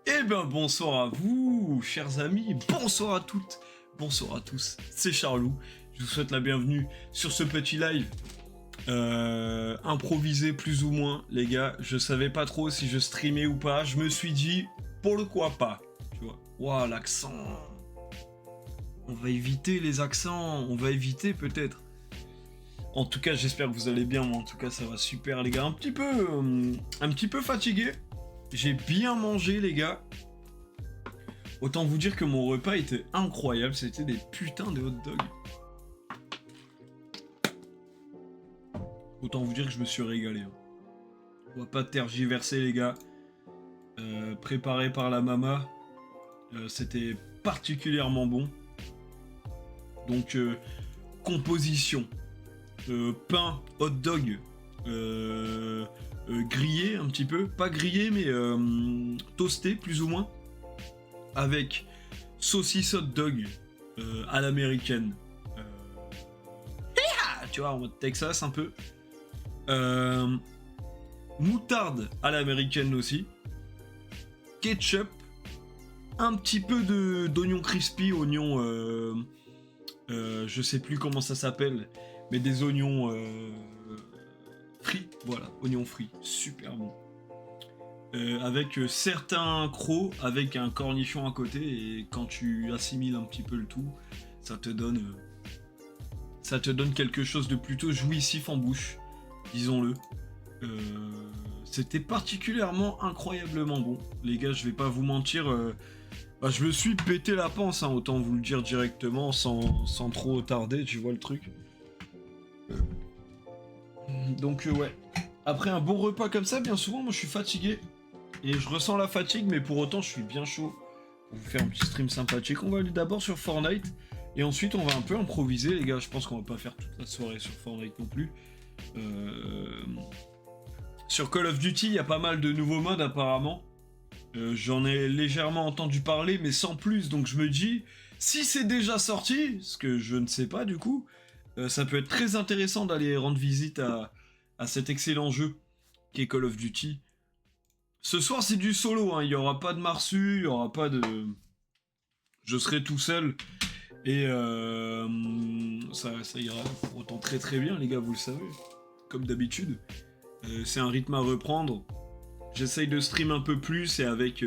Eh bien bonsoir à vous, chers amis, bonsoir à toutes, bonsoir à tous, c'est Charlou, je vous souhaite la bienvenue sur ce petit live, improvisé plus ou moins, les gars, je savais pas trop si je streamais ou pas, je me suis dit, pourquoi pas, tu vois, waouh, l'accent, on va éviter les accents, on va éviter peut-être. En tout cas, j'espère que vous allez bien, moi en tout cas ça va super les gars, un petit peu fatigué. J'ai bien mangé les gars. Autant vous dire que mon repas était incroyable, c'était des putains de hot dogs. Autant vous dire que je me suis régalé. On va pas tergiverser les gars. Préparé par la mama. C'était particulièrement bon. Donc composition. Pain, hot dog. Grillé un petit peu, pas grillé mais toasté plus ou moins, avec saucisse hot dog à l'américaine, tu vois, en mode Texas un peu, moutarde à l'américaine aussi, ketchup, un petit peu d'oignon crispy, oignon, je sais plus comment ça s'appelle, mais des oignons frits, voilà, oignons frits, super bon. Avec certains crocs, avec un cornichon à côté, et quand tu assimiles un petit peu le tout, ça te donne quelque chose de plutôt jouissif en bouche, disons-le. C'était particulièrement incroyablement bon, les gars, je vais pas vous mentir, je me suis pété la panse, hein, autant vous le dire directement, sans trop tarder, tu vois le truc. Donc ouais, après un bon repas comme ça, bien souvent, moi je suis fatigué. Et je ressens la fatigue, mais pour autant je suis bien chaud pour vous faire un petit stream sympathique. On va aller d'abord sur Fortnite, et ensuite on va un peu improviser les gars. Je pense qu'on va pas faire toute la soirée sur Fortnite non plus. Sur Call of Duty, il y a pas mal de nouveaux modes apparemment. J'en ai légèrement entendu parler, mais sans plus, donc je me dis, si c'est déjà sorti, ce que je ne sais pas du coup, ça peut être très intéressant d'aller rendre visite à cet excellent jeu qui est Call of Duty. Ce soir, c'est du solo, hein. Il n'y aura pas de Marsu, il n'y aura pas de... Je serai tout seul. Et ça ira pour autant très très bien, les gars, vous le savez. Comme d'habitude. C'est un rythme à reprendre. J'essaye de stream un peu plus et avec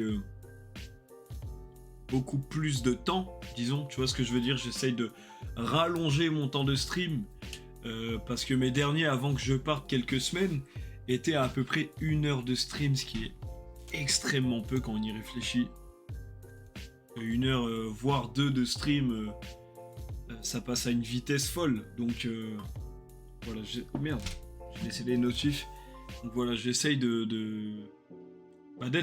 beaucoup plus de temps, disons. Tu vois ce que je veux dire? J'essaye de rallonger mon temps de stream. Parce que mes derniers, avant que je parte quelques semaines, étaient à peu près 1 heure de stream, ce qui est extrêmement peu quand on y réfléchit. 1 heure, voire 2 de stream, ça passe à une vitesse folle. Donc voilà, oh merde, j'ai laissé les notifs. Donc voilà, j'essaye d'être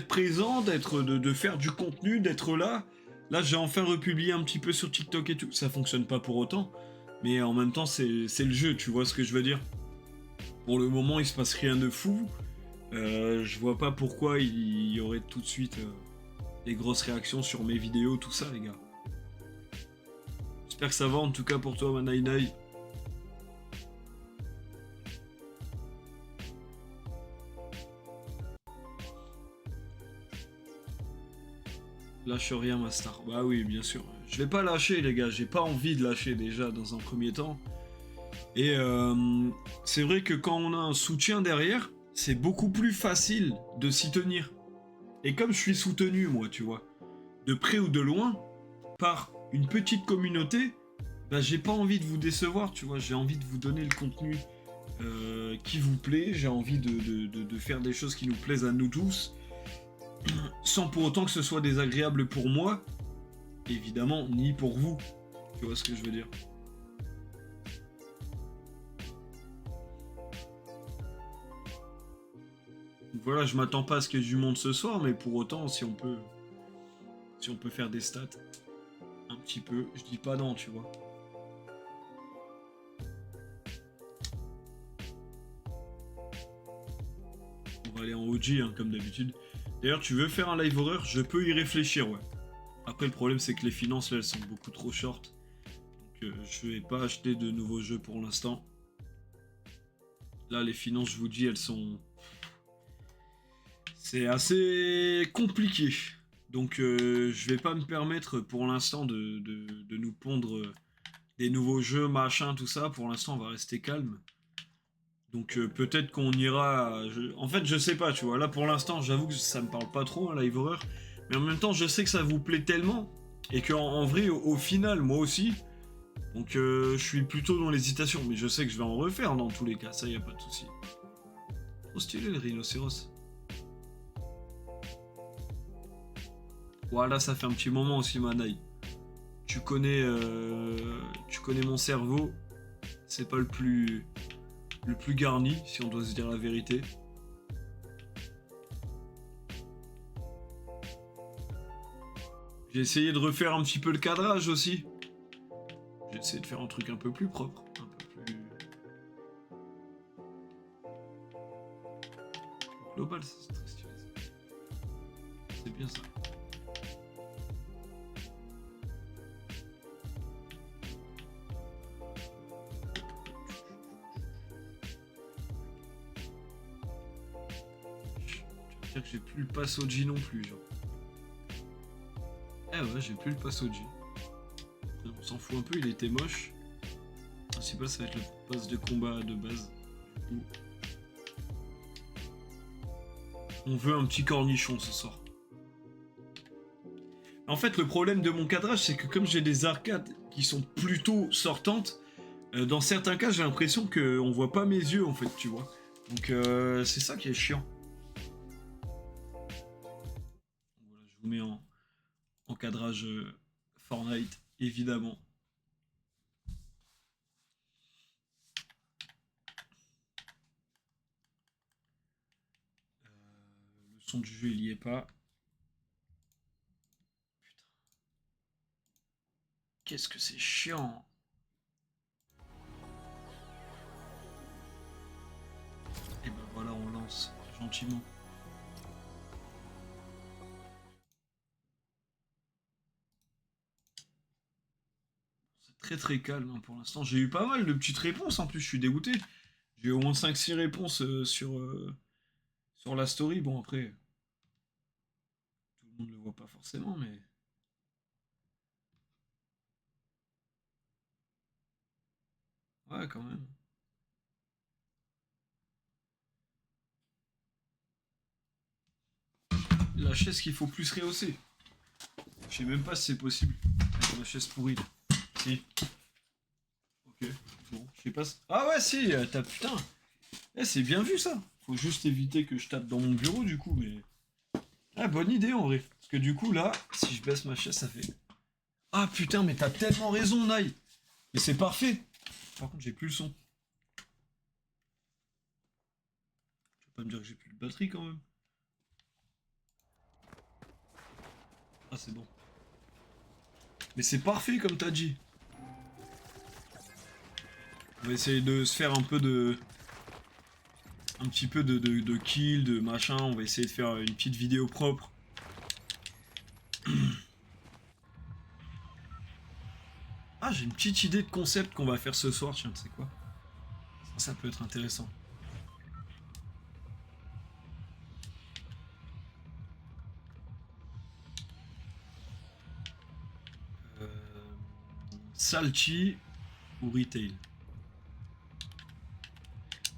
présent, de faire du contenu, d'être là. Là, j'ai enfin republié un petit peu sur TikTok et tout. Ça fonctionne pas pour autant, mais en même temps, c'est le jeu, tu vois ce que je veux dire. Pour le moment, il se passe rien de fou. Je vois pas pourquoi il y aurait tout de suite des grosses réactions sur mes vidéos, tout ça, les gars. J'espère que ça va en tout cas pour toi, Manainai. Lâche rien, ma star. Bah oui, bien sûr. Je vais pas lâcher, les gars. J'ai pas envie de lâcher déjà dans un premier temps. Et c'est vrai que quand on a un soutien derrière, c'est beaucoup plus facile de s'y tenir. Et comme je suis soutenu, moi, tu vois, de près ou de loin, par une petite communauté, bah j'ai pas envie de vous décevoir, tu vois. J'ai envie de vous donner le contenu qui vous plaît. J'ai envie de faire des choses qui nous plaisent à nous tous. Sans pour autant que ce soit désagréable pour moi, évidemment, ni pour vous. Tu vois ce que je veux dire? Donc voilà, je m'attends pas à ce qu'il y ait du monde ce soir, mais pour autant, si on peut faire des stats, un petit peu, je dis pas non, tu vois. On va aller en OG, hein, comme d'habitude. D'ailleurs, tu veux faire un live horreur? Je peux y réfléchir, ouais. Après, le problème, c'est que les finances, là, elles sont beaucoup trop short. Donc, je vais pas acheter de nouveaux jeux pour l'instant. Là, les finances, je vous dis, elles sont... C'est assez compliqué. Donc, je vais pas me permettre, pour l'instant, de nous pondre des nouveaux jeux, machin, tout ça. Pour l'instant, on va rester calme. Donc, peut-être qu'on ira... En fait, je sais pas, tu vois. Là, pour l'instant, j'avoue que ça me parle pas trop, hein, Live Horror. Mais en même temps, je sais que ça vous plaît tellement. Et qu'en vrai, au final, moi aussi... Donc, je suis plutôt dans l'hésitation. Mais je sais que je vais en refaire dans tous les cas. Ça, y a pas de souci. Trop stylé, le rhinocéros. Voilà, ça fait un petit moment aussi, Manaï. Tu connais mon cerveau. C'est pas le plus garni, si on doit se dire la vérité. J'ai essayé de refaire un petit peu le cadrage aussi. J'ai essayé de faire un truc un peu plus propre, un peu plus global, c'est très stylé. C'est bien ça. Tu veux dire que j'ai plus le pass OG non plus, genre. Eh ouais, j'ai plus le pass OG. On s'en fout un peu, il était moche. Le principal, ça va être le pass de combat de base. Du coup, on veut un petit cornichon ce soir. En fait, le problème de mon cadrage, c'est que comme j'ai des arcades qui sont plutôt sortantes, dans certains cas, j'ai l'impression qu'on voit pas mes yeux, en fait, tu vois. Donc, c'est ça qui est chiant. Voilà, je vous mets en cadrage Fortnite, évidemment. Le son du jeu, il y est pas. Putain. Qu'est-ce que c'est chiant! Et ben voilà, on lance gentiment. C'est très très calme, hein, pour l'instant. J'ai eu pas mal de petites réponses en plus, je suis dégoûté. J'ai eu au moins 5-6 réponses sur la story. Bon, après, monde ne le voit pas forcément, mais... Ouais, quand même. La chaise qu'il faut plus rehausser. Je sais même pas si c'est possible. Avec la chaise pourrie. Si. Ok. Bon, je sais pas. Ah ouais, si, t'as putain. Eh, c'est bien vu ça. Faut juste éviter que je tape dans mon bureau du coup, mais. Ah, bonne idée en vrai. Parce que du coup, là, si je baisse ma chaise, ça fait. Ah putain, mais t'as tellement raison, Nai. Mais c'est parfait. Par contre, j'ai plus le son. Tu vas pas me dire que j'ai plus de batterie quand même. Ah, c'est bon. Mais c'est parfait comme t'as dit. On va essayer de se faire un peu de. Un petit peu de kill, de machin. On va essayer de faire une petite vidéo propre. Ah, j'ai une petite idée de concept qu'on va faire ce soir, tiens, tu sais quoi? Ça peut être intéressant. Euh, Salty ou retail?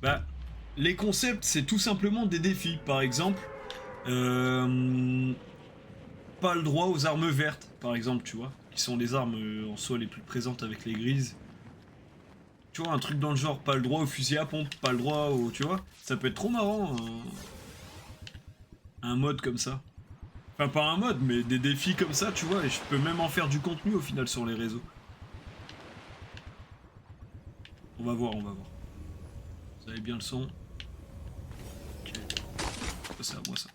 Bah, les concepts, c'est tout simplement des défis. Par exemple, euh, pas le droit aux armes vertes, par exemple, tu vois, qui sont les armes en soi les plus présentes avec les grises. Tu vois, un truc dans le genre, pas le droit au fusil à pompe, pas le droit au... Tu vois, ça peut être trop marrant, un mode comme ça. Enfin, pas un mode, mais des défis comme ça, tu vois, et je peux même en faire du contenu au final sur les réseaux. On va voir, on va voir. Vous avez bien le son. Ok. C'est à moi ça.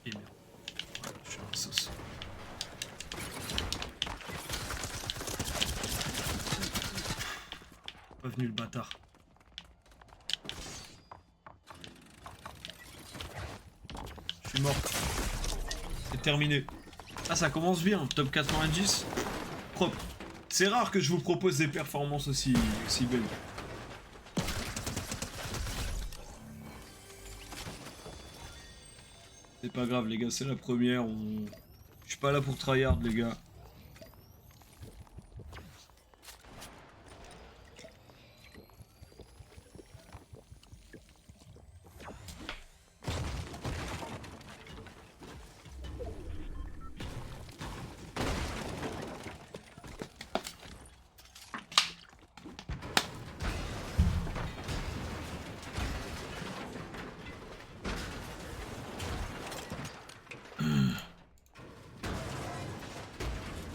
Et merde. Ouais, je suis à la sauce. Pas venu le bâtard. Je suis mort. C'est terminé. Ah, ça commence bien. Top 90. Propre. C'est rare que je vous propose des performances aussi belles. C'est pas grave, les gars, c'est la première. Je suis pas là pour tryhard, les gars.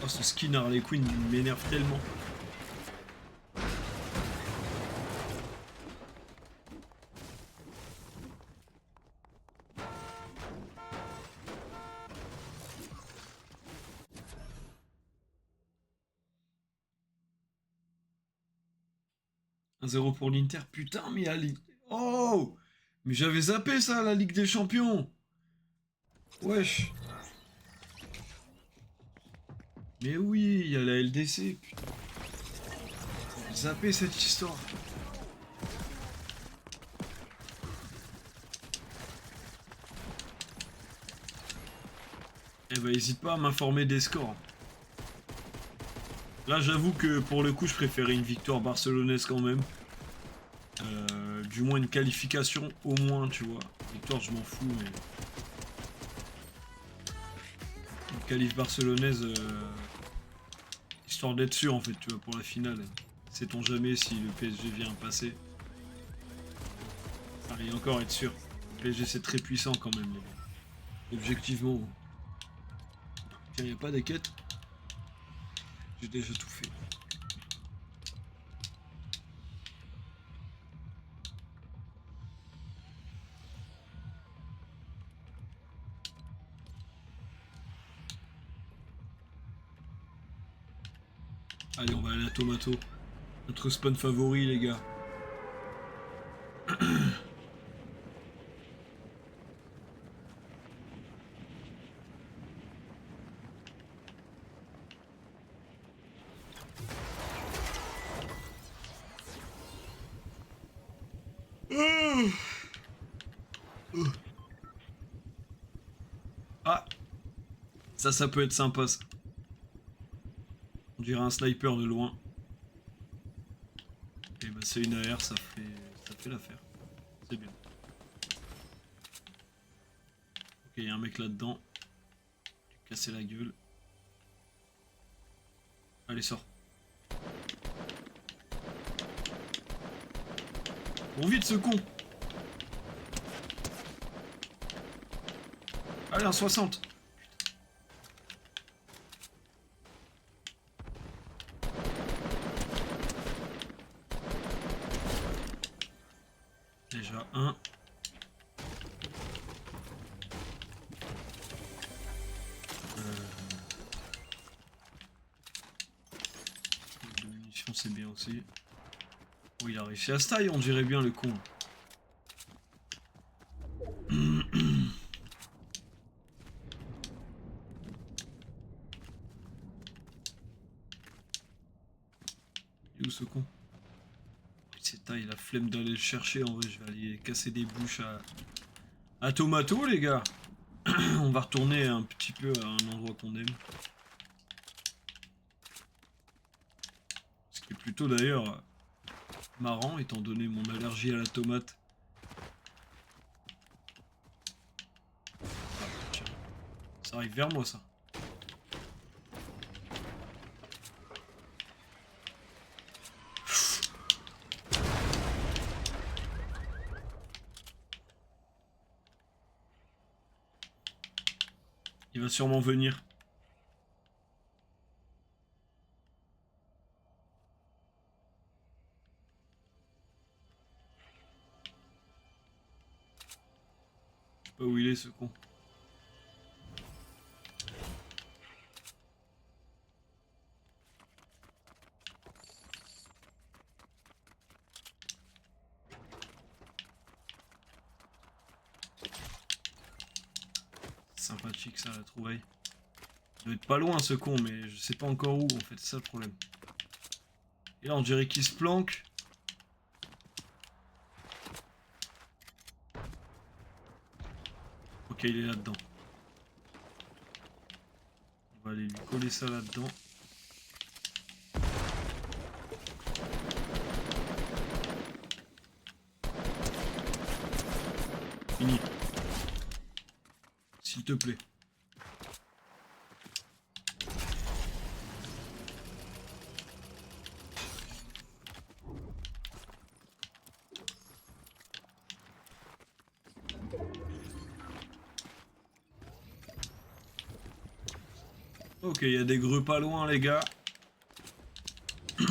Oh, ce skin Harley Quinn m'énerve tellement. Un 0 pour l'Inter. Putain, mais Ali. Oh! Mais j'avais zappé ça, la Ligue des Champions. Wesh. Mais oui, il y a la LDC. Putain, j'avais zappé cette histoire. Eh ben, hésite pas à m'informer des scores. Là, j'avoue que pour le coup, je préférais une victoire barcelonaise quand même. Du moins une qualification, au moins, tu vois. Victoire, je m'en fous, mais... Une qualif barcelonaise, histoire d'être sûr, en fait, tu vois, pour la finale. Sait-on jamais si le PSG vient passer. Enfin, et encore être sûr. Le PSG, c'est très puissant quand même, les gars. Objectivement. Tiens, y a pas des quêtes. J'ai déjà tout fait. Allez, on va aller à Tomato. Notre spawn favori, les gars. Ça peut être sympa, ça. On dirait un sniper de loin. Et bah c'est une AR, ça fait l'affaire. C'est bien. Ok, il y a un mec là-dedans. Casser la gueule. Allez, sors. Bon, vite ce con. Allez, un 60. Déjà un. De munitions, c'est bien aussi. Oh, il a réussi à se tailler, on dirait bien le con. Il est où ce con? C'est taille, la flemme d'aller le chercher. En vrai, je vais aller casser des bouches à Tomato, les gars. On va retourner un petit peu à un endroit qu'on aime. Ce qui est plutôt d'ailleurs marrant, étant donné mon allergie à la tomate. Ah, tiens. Ça arrive vers moi, ça. Il va sûrement venir. Je sais pas où il est, ce con. Sympathique, ça, la trouvaille. Il doit être pas loin, ce con, mais je sais pas encore où, en fait. C'est ça le problème. Et là, on dirait qu'il se planque. Ok, il est là-dedans. On va aller lui coller ça là-dedans. Fini. S'il te plaît. Ok, il y a des greux pas loin, les gars. Des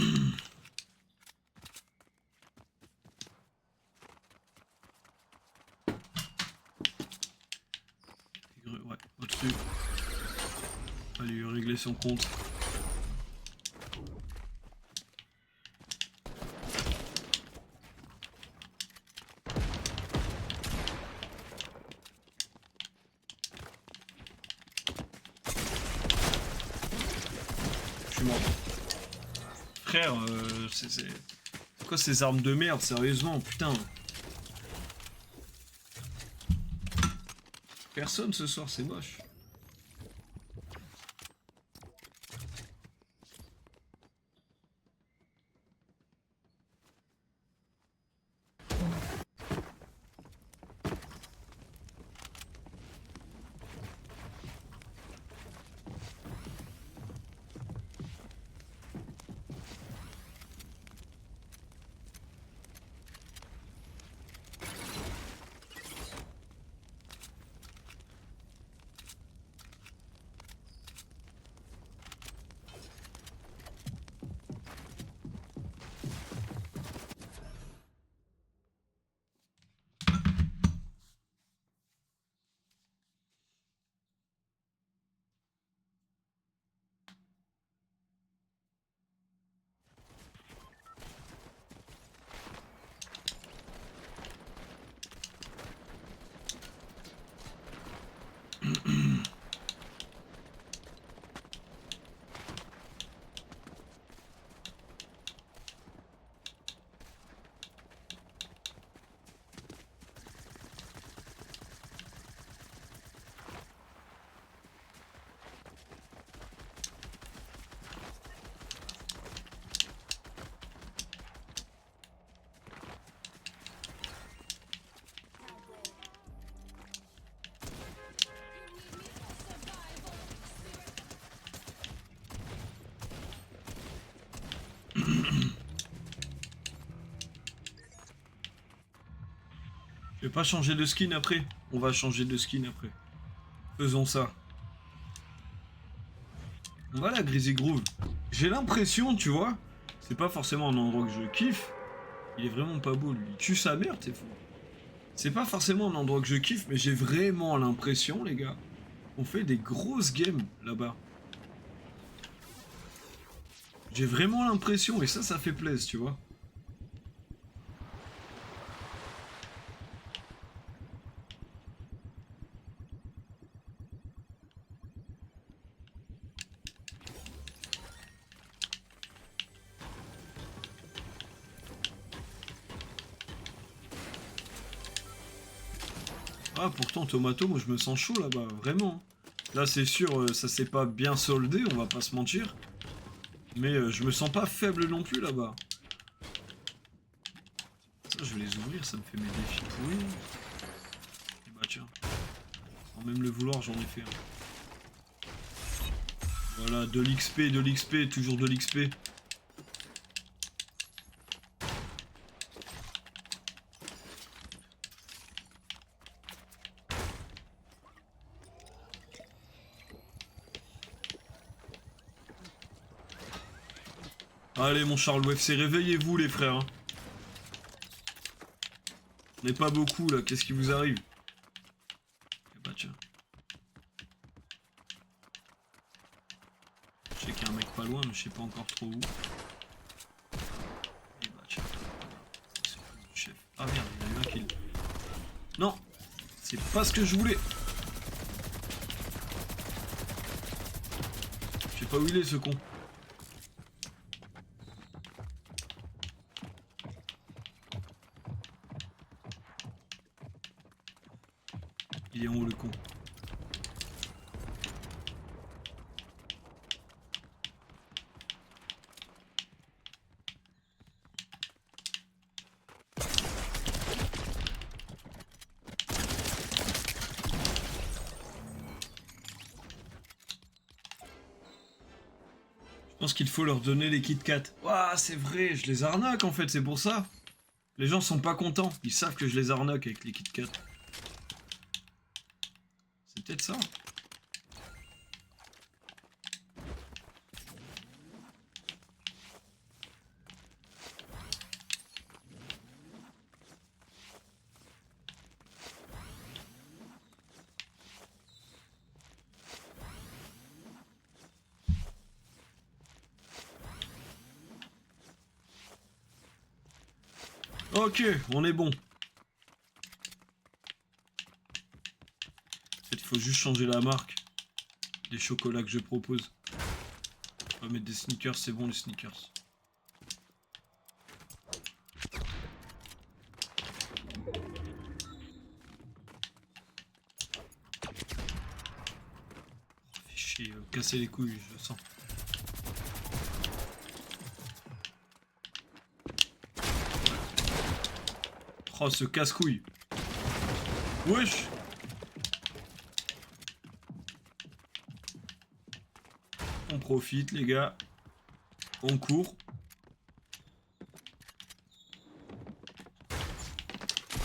greux, ouais, au-dessus. On va lui régler son compte. Je suis mort. Frère, c'est quoi ces armes de merde, sérieusement, putain. Personne ce soir, c'est moche. Je vais pas changer de skin après. On va changer de skin après. Faisons ça. Voilà, Greasy Groove. J'ai l'impression, tu vois, c'est pas forcément un endroit que je kiffe. Il est vraiment pas beau, lui. Il tue sa mère, t'es fou. C'est pas forcément un endroit que je kiffe, mais j'ai vraiment l'impression, les gars, qu'on fait des grosses games là-bas. J'ai vraiment l'impression, et ça fait plaisir, tu vois. Ah, pourtant, Tomato, moi je me sens chaud là-bas, vraiment. Là, c'est sûr, ça s'est pas bien soldé, on va pas se mentir. Mais je me sens pas faible non plus là-bas. Ça, je vais les ouvrir, ça me fait mes défis pourris. Et bah tiens. Sans même le vouloir, j'en ai fait un. Voilà, de l'XP, toujours de l'XP. Allez mon Charles UFC, réveillez-vous les frères. Hein. On n'est pas beaucoup là, qu'est-ce qui vous arrive? Eh bah tiens. Je sais qu'il y a un mec pas loin, mais je sais pas encore trop où. Eh bah tiens. C'est le chef. Ah merde, il y a eu un kill. Non, c'est pas ce que je voulais. Je sais pas où il est ce con. Il est en haut le con. Je pense qu'il faut leur donner les Kit Kat. Ouah, c'est vrai, je les arnaque en fait, c'est pour ça. Les gens sont pas contents, ils savent que je les arnaque avec les Kit Kat. C'est peut-être ça. Ok, on est bon. Il faut juste changer la marque des chocolats que je propose. On va mettre des sneakers, c'est bon les sneakers. Fait chier, casser les couilles, je le sens. Oh, ce casse-couille. Wesh. On profite, les gars. On court.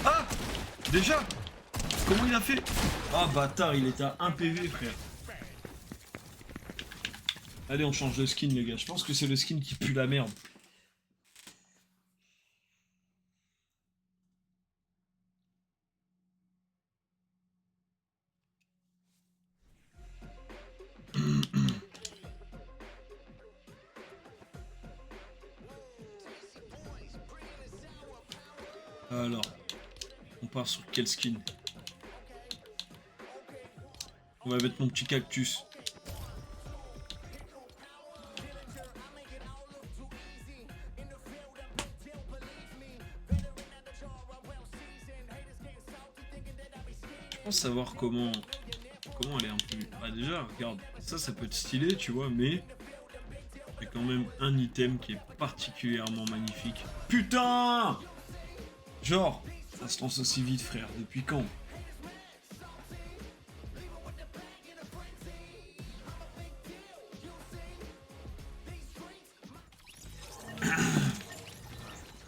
Ah! Déjà? Comment il a fait? Ah, bâtard, il était à 1 PV, frère. Allez, on change de skin, les gars. Je pense que c'est le skin qui pue la merde. Alors, on part sur quel skin? On va mettre mon petit cactus. Je pense savoir comment elle est un peu... Ah déjà, regarde, ça peut être stylé, tu vois, mais... Il y a quand même un item qui est particulièrement magnifique. Putain! Genre, ça se lance aussi vite, frère. Depuis quand?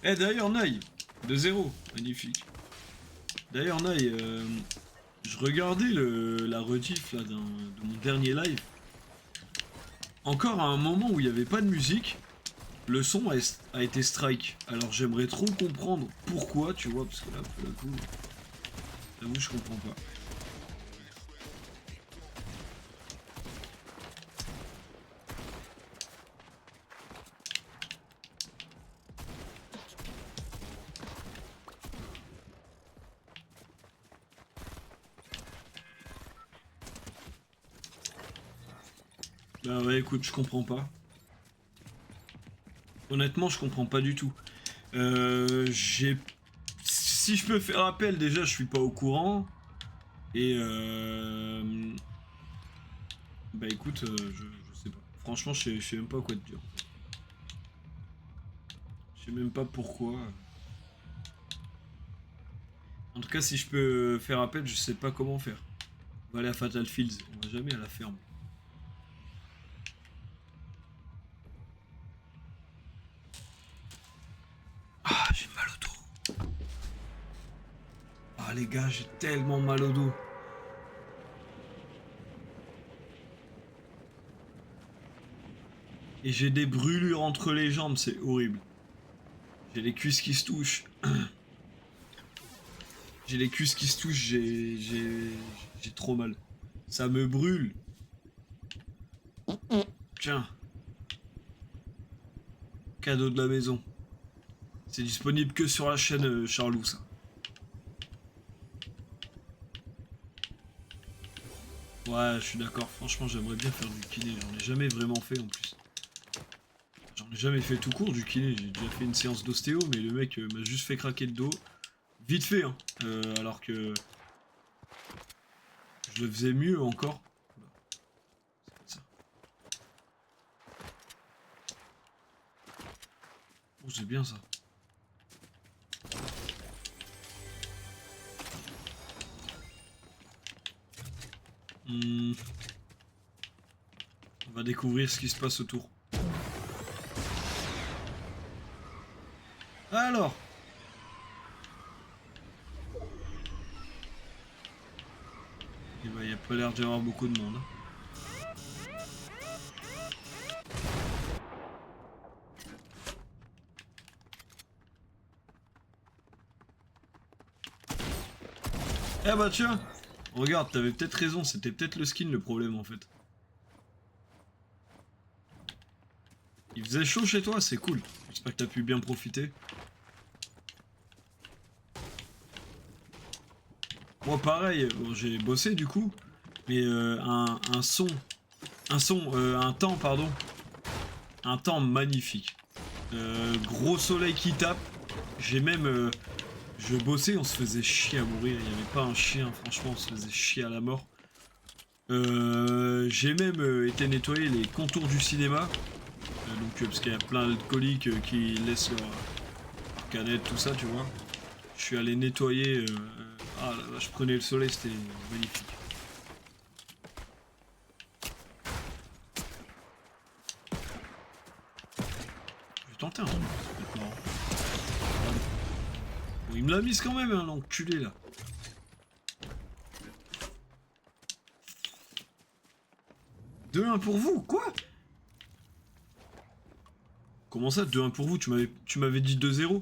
Eh d'ailleurs Naï, de 0, magnifique. D'ailleurs Naï, je regardais la rediff là, de mon dernier live. Encore à un moment où il n'y avait pas de musique, le son a été strike. Alors j'aimerais trop comprendre pourquoi, tu vois, parce que là, pour le coup, j'avoue, je comprends pas. Bah ouais, écoute, je comprends pas. Honnêtement, je comprends pas du tout. J'ai... Si je peux faire appel, déjà, je suis pas au courant. Et bah écoute, je sais pas. Franchement, je sais même pas quoi te dire. Je sais même pas pourquoi. En tout cas, si je peux faire appel, je sais pas comment faire. On va aller à Fatal Fields, on va jamais à la ferme. Ah, j'ai mal au dos. Ah les gars, j'ai tellement mal au dos. Et j'ai des brûlures entre les jambes, c'est horrible. J'ai les cuisses qui se touchent. J'ai les cuisses qui se touchent, j'ai trop mal. Ça me brûle. Tiens, cadeau de la maison. C'est disponible que sur la chaîne Charlou, ça. Ouais, je suis d'accord. Franchement, j'aimerais bien faire du kiné. J'en ai jamais vraiment fait en plus. J'en ai jamais fait tout court du kiné. J'ai déjà fait une séance d'ostéo, mais le mec m'a juste fait craquer le dos. Vite fait, hein. Alors que je le faisais mieux encore. C'est ça. Oh, c'est bien ça. Hmm. On va découvrir ce qui se passe autour. Alors, eh ben, il n'y a pas l'air d'y avoir beaucoup de monde, hein. Eh bah tiens, regarde, t'avais peut-être raison, c'était peut-être le skin le problème en fait. Il faisait chaud chez toi, c'est cool. J'espère que t'as pu bien profiter. Moi pareil, bon, j'ai bossé du coup, mais un temps pardon, un temps magnifique. Gros soleil qui tape. J'ai même, je bossais, on se faisait chier à mourir. Il n'y avait pas un chien, franchement, on se faisait chier à la mort. J'ai même été nettoyer les contours du cinéma. Donc, parce qu'il y a plein d'alcooliques qui laissent leur canette, tout ça, tu vois. Je suis allé nettoyer. Ah là là, je prenais le soleil, c'était magnifique. Je vais tenter un truc. Bon, il me l'a mise quand même, hein, l'enculé là. Deux 1 pour vous, quoi? Comment ça, 2-1 pour vous? Tu m'avais dit 2-0.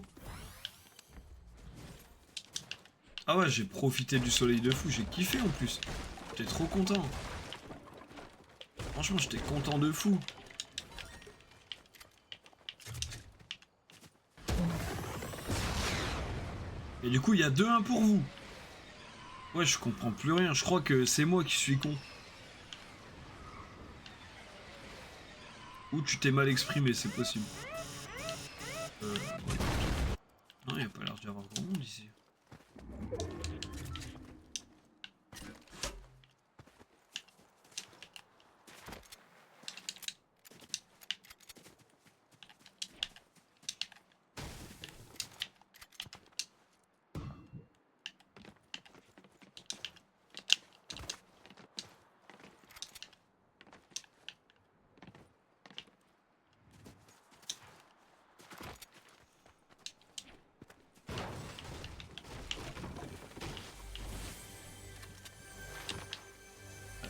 Ah ouais, j'ai profité du soleil de fou, j'ai kiffé en plus. J'étais trop content. Franchement, j'étais content de fou. Et du coup, il y a 2-1 pour vous. Ouais, je comprends plus rien. Je crois que c'est moi qui suis con. Ou tu t'es mal exprimé, c'est possible. Ouais. Non, il n'y a pas l'air d'y avoir grand monde ici.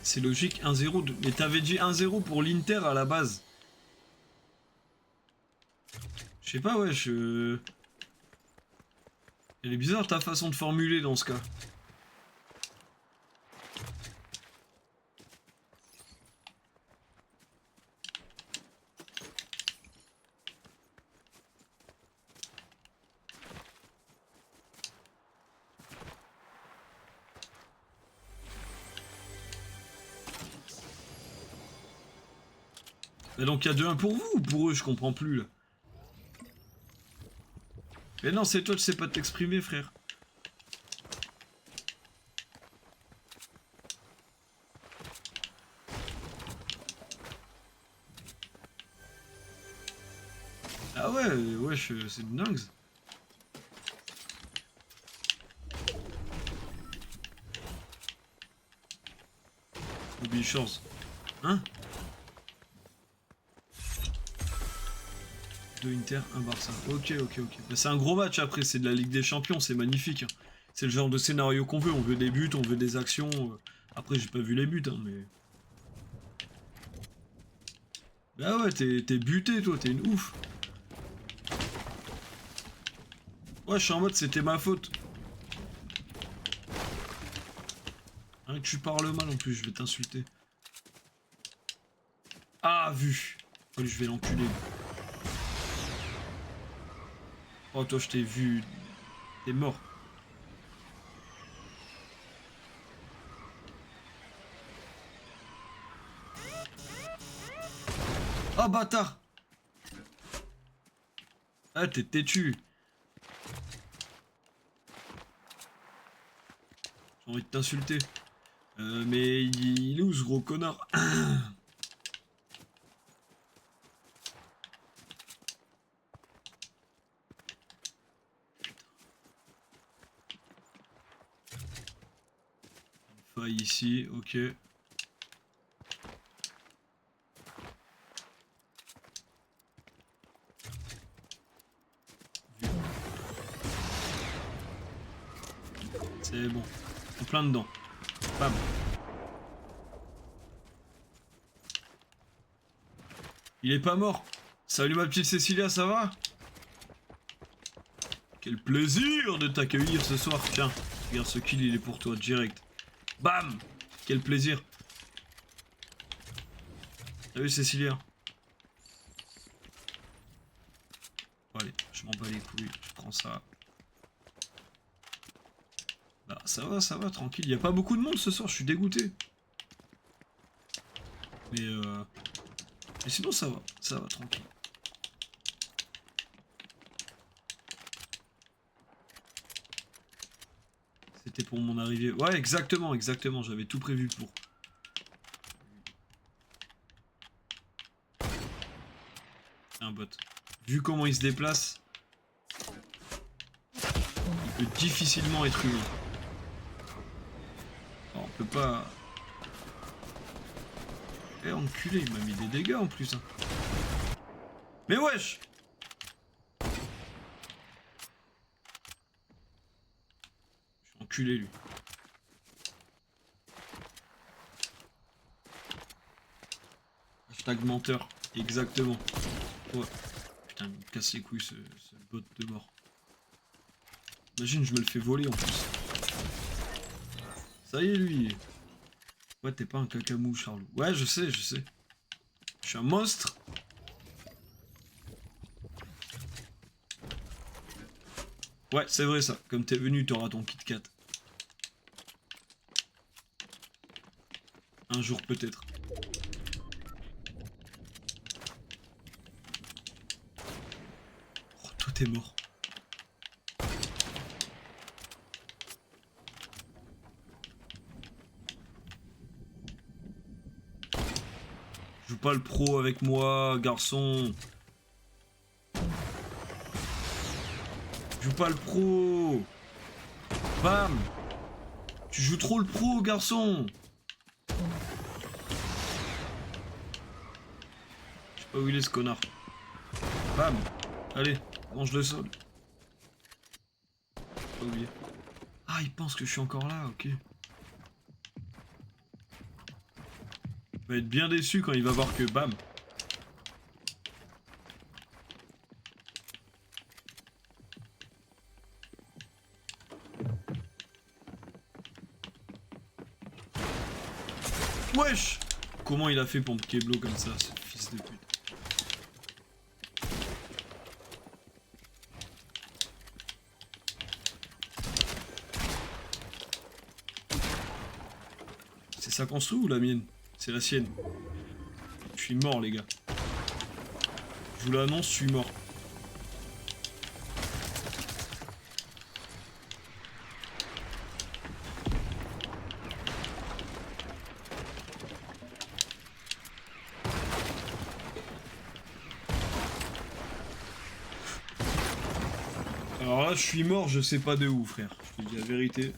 C'est logique, 1-0. Mais t'avais dit 1-0 pour l'Inter à la base. Je sais pas, ouais, Elle est bizarre ta façon de formuler dans ce cas. Mais donc il y a 2-1 pour vous ou pour eux, je comprends plus là. Mais non, c'est toi, tu sais pas t'exprimer, frère. Ah ouais, wesh, c'est dingue. Oublie chance. Hein? 2 Inter, 1 Barça. Ok. Bah, c'est un gros match après, c'est de la Ligue des Champions, c'est magnifique. Hein. C'est le genre de scénario qu'on veut. On veut des buts, on veut des actions. Après, j'ai pas vu les buts, hein, mais. Bah ouais, t'es buté, toi, t'es une ouf. Ouais, je suis en mode, c'était ma faute. Hein, que tu parles mal en plus, je vais t'insulter. Ah, vu. Allez, je vais l'enculer. Oh, toi, je t'ai vu. T'es mort. Ah, bâtard. Ah, t'es têtu. J'ai envie de t'insulter. Mais il est où ce gros connard? Faille ici, ok. C'est bon. En plein dedans. Bam. Il est pas mort. Salut ma petite Cécilia, ça va? Quel plaisir de t'accueillir ce soir. Tiens, regarde ce kill, il est pour toi, direct. Bam. Quel plaisir. Salut Cécilia. Bon, allez, je m'en bats les couilles. Je prends ça. Bah, ça va, tranquille. Il y a pas beaucoup de monde ce soir, je suis dégoûté. Mais sinon, ça va, tranquille. C'était pour mon arrivée. Ouais, exactement, j'avais tout prévu pour. Un bot. Vu comment il se déplace, il peut difficilement être humain. Alors, on peut pas... Eh, enculé, il m'a mis des dégâts en plus. Hein. Mais wesh! Je suis enculé, lui. Hashtag menteur. Exactement. Ouais. Putain, il me casse les couilles, ce bot de mort. Imagine, je me le fais voler en plus. Ça y est, lui. Ouais, t'es pas un cacamou, Charlot. Ouais, je sais. Je suis un monstre. Ouais, c'est vrai ça. Comme t'es venu, t'auras ton Kit Kat. Un jour peut-être. Oh, toi t'es mort. Joue pas le pro avec moi, garçon. Joue pas le pro. Bam. Tu joues trop le pro, garçon. Je sais pas où il est ce connard. Bam. Allez, mange le sol. Pas oublié. Ah, il pense que je suis encore là, ok. Il va être bien déçu quand il va voir que bam. Wesh! Comment il a fait pour me keblo comme ça, ce fils de pute? C'est sa construit ou la mienne? C'est la sienne. Je suis mort, les gars. Je vous l'annonce, je suis mort. Alors là, je suis mort, je sais pas de où, frère. Je te dis la vérité.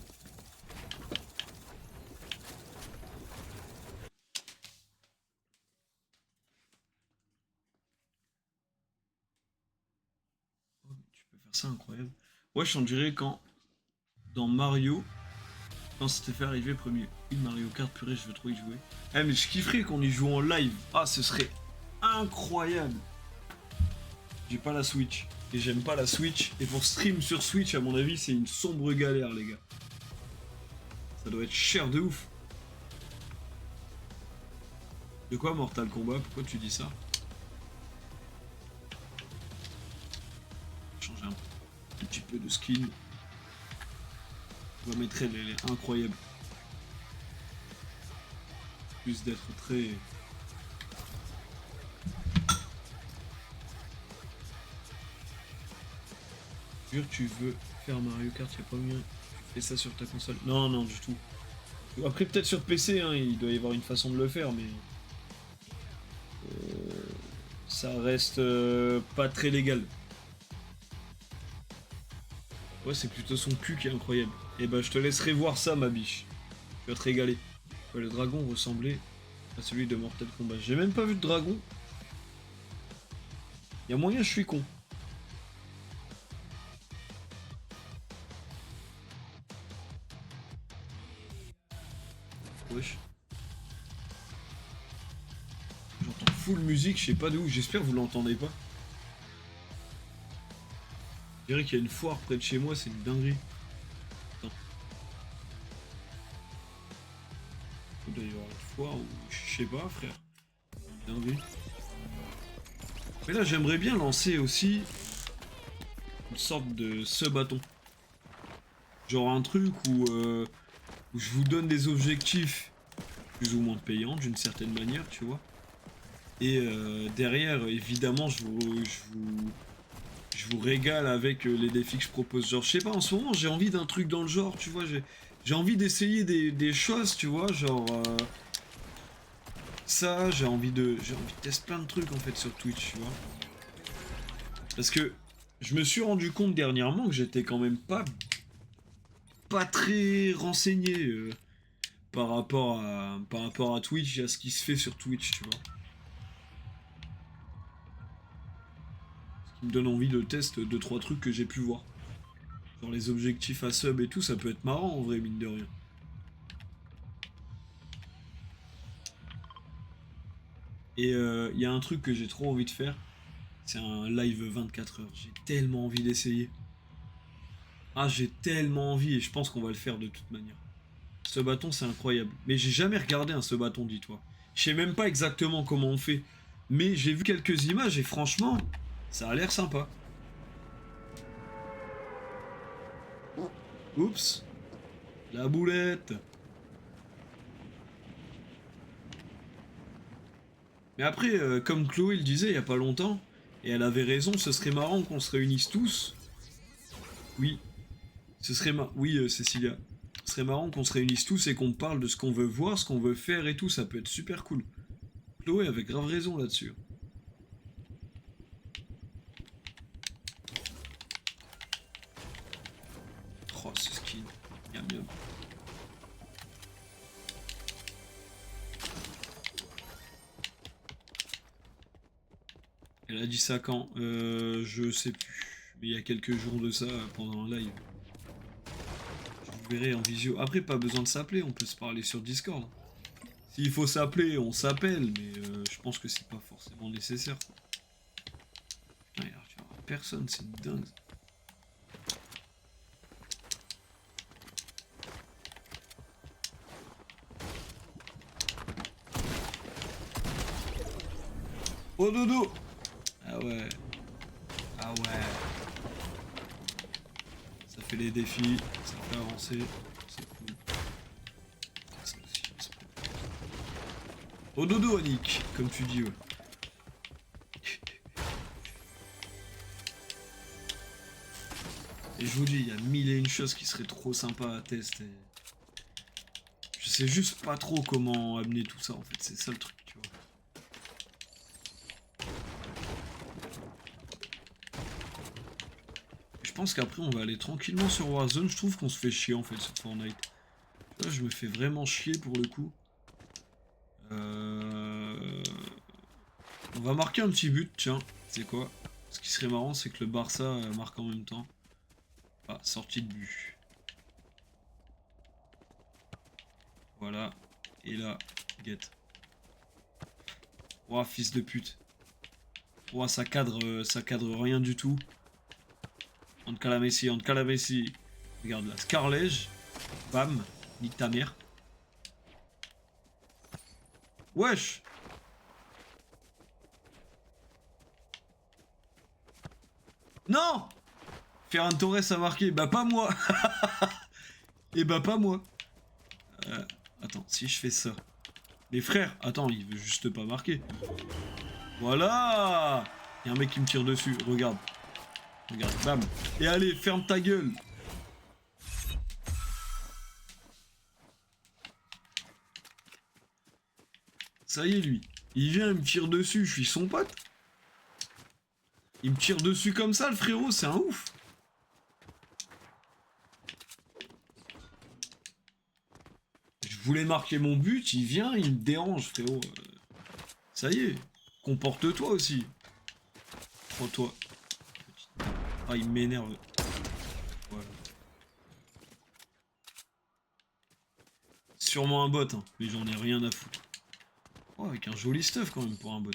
Oh, tu peux faire ça, incroyable. Wesh, on dirait quand, dans Mario, quand c'était fait arriver premier. Une Mario Kart, purée, je veux trop y jouer. Eh, mais je kifferais qu'on y joue en live. Ah, ce serait incroyable. J'ai pas la Switch. Et j'aime pas la Switch. Et pour stream sur Switch, à mon avis, c'est une sombre galère, les gars. Ça doit être cher de ouf. De quoi Mortal Kombat? Pourquoi tu dis ça? Changer un petit peu de skin. On va mettre elle est incroyable. Plus d'être très... Jure, tu veux faire Mario Kart, y'a pas mieux. Tu fais ça sur ta console. Non, non, du tout. Après, peut-être sur PC, hein, il doit y avoir une façon de le faire, mais... ça reste pas très légal. Ouais, c'est plutôt son cul qui est incroyable. Et bah, je te laisserai voir ça, ma biche. Tu vas te régaler. Ouais, le dragon ressemblait à celui de Mortal Kombat. J'ai même pas vu de dragon. Y a moyen, je suis con. Wesh. J'entends full musique, je sais pas de où. J'espère que vous l'entendez pas. Je dirais qu'il y a une foire près de chez moi, c'est une dinguerie. Attends. Il doit y avoir une foire ou... Je sais pas, frère. Dinguerie. Mais là, j'aimerais bien lancer aussi une sorte de bâton. Genre un truc où je vous donne des objectifs plus ou moins payants d'une certaine manière, tu vois. Et derrière, évidemment, je vous régale avec les défis que je propose. Genre, je sais pas, en ce moment, j'ai envie d'un truc dans le genre, tu vois. J'ai envie d'essayer des choses, tu vois. Genre, ça, j'ai envie de tester plein de trucs, en fait, sur Twitch, tu vois. Parce que je me suis rendu compte dernièrement que j'étais quand même pas très renseigné par rapport à Twitch et à ce qui se fait sur Twitch, tu vois. Ce qui me donne envie de tester 2-3 trucs que j'ai pu voir. Genre les objectifs à sub et tout, ça peut être marrant en vrai, mine de rien. Et il y a un truc que j'ai trop envie de faire, c'est un live 24 heures. J'ai tellement envie d'essayer. Ah, j'ai tellement envie et je pense qu'on va le faire de toute manière. Ce bâton, c'est incroyable. Mais j'ai jamais regardé un ce bâton, dis-toi. Je sais même pas exactement comment on fait. Mais j'ai vu quelques images et franchement, ça a l'air sympa. Oups. La boulette. Mais après, comme Chloé le disait il y a pas longtemps, et elle avait raison, ce serait marrant qu'on se réunisse tous. Oui, ce serait oui, Cécilia. Ce serait marrant qu'on se réunisse tous et qu'on parle de ce qu'on veut voir, ce qu'on veut faire et tout, ça peut être super cool. Chloé avait grave raison là-dessus. Oh, ce skin. Miam miam. Elle a dit ça quand je sais plus. Mais il y a quelques jours de ça, pendant un live. Je vous verrai en visio. Après, pas besoin de s'appeler, on peut se parler sur Discord. S'il faut s'appeler, on s'appelle, mais je pense que c'est pas forcément nécessaire. Quoi. Putain, tu vois, personne, c'est dingue. Oh dodo. Ah ouais. Ah ouais. Ça fait les défis, ça fait avancer, c'est cool. Ça aussi, c'est cool. Oh dodo Annick, comme tu dis ouais. Et je vous dis, il y a mille et une choses qui seraient trop sympas à tester. Je sais juste pas trop comment amener tout ça en fait, c'est ça le truc, tu vois. Je pense qu'après on va aller tranquillement sur Warzone, je trouve qu'on se fait chier en fait sur Fortnite. Là je me fais vraiment chier pour le coup. On va marquer un petit but, tiens, c'est quoi? Ce qui serait marrant c'est que le Barça marque en même temps. Ah, sortie de but. Voilà. Et là, get. Ouah, fils de pute. Ouah, ça cadre rien du tout. On te cala Messi, on te cala Messi. Regarde là, Scarlege. Bam. Nique ta mère. Wesh. Non. Ferran Torres a marqué. Bah pas moi. Et bah pas moi. Attends, si je fais ça. Les frères, attends, il veut juste pas marquer. Voilà. Il y a un mec qui me tire dessus, regarde. Regarde, bam. Et allez, ferme ta gueule. Ça y est, lui. Il vient, il me tire dessus, je suis son pote. Il me tire dessus comme ça, le frérot, c'est un ouf. Je voulais marquer mon but, il vient, il me dérange, frérot. Ça y est, comporte-toi aussi. Prends-toi. Ah, il m'énerve. Voilà. Sûrement un bot, hein, mais j'en ai rien à foutre. Oh, avec un joli stuff quand même pour un bot.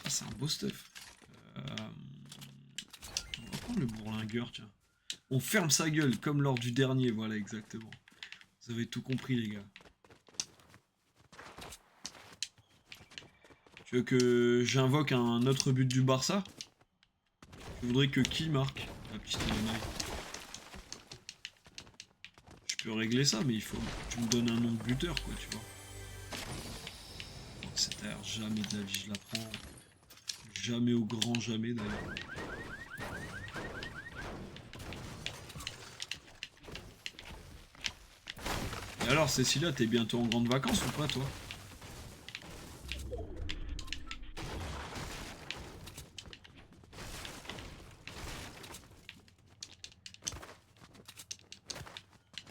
Ah, c'est un beau stuff. On va prendre le bourlingueur, tiens. On ferme sa gueule, comme lors du dernier, voilà, exactement. Vous avez tout compris, les gars. Tu veux que j'invoque un autre but du Barça? Je voudrais que qui marque? La petite Léonard. Je peux régler ça, mais il faut que tu me donnes un nom de buteur, quoi, tu vois. Cette air, jamais de la vie, je la prends. Jamais au grand jamais, d'ailleurs. Et alors, Cécilia, t'es bientôt en grande vacances ou pas, toi?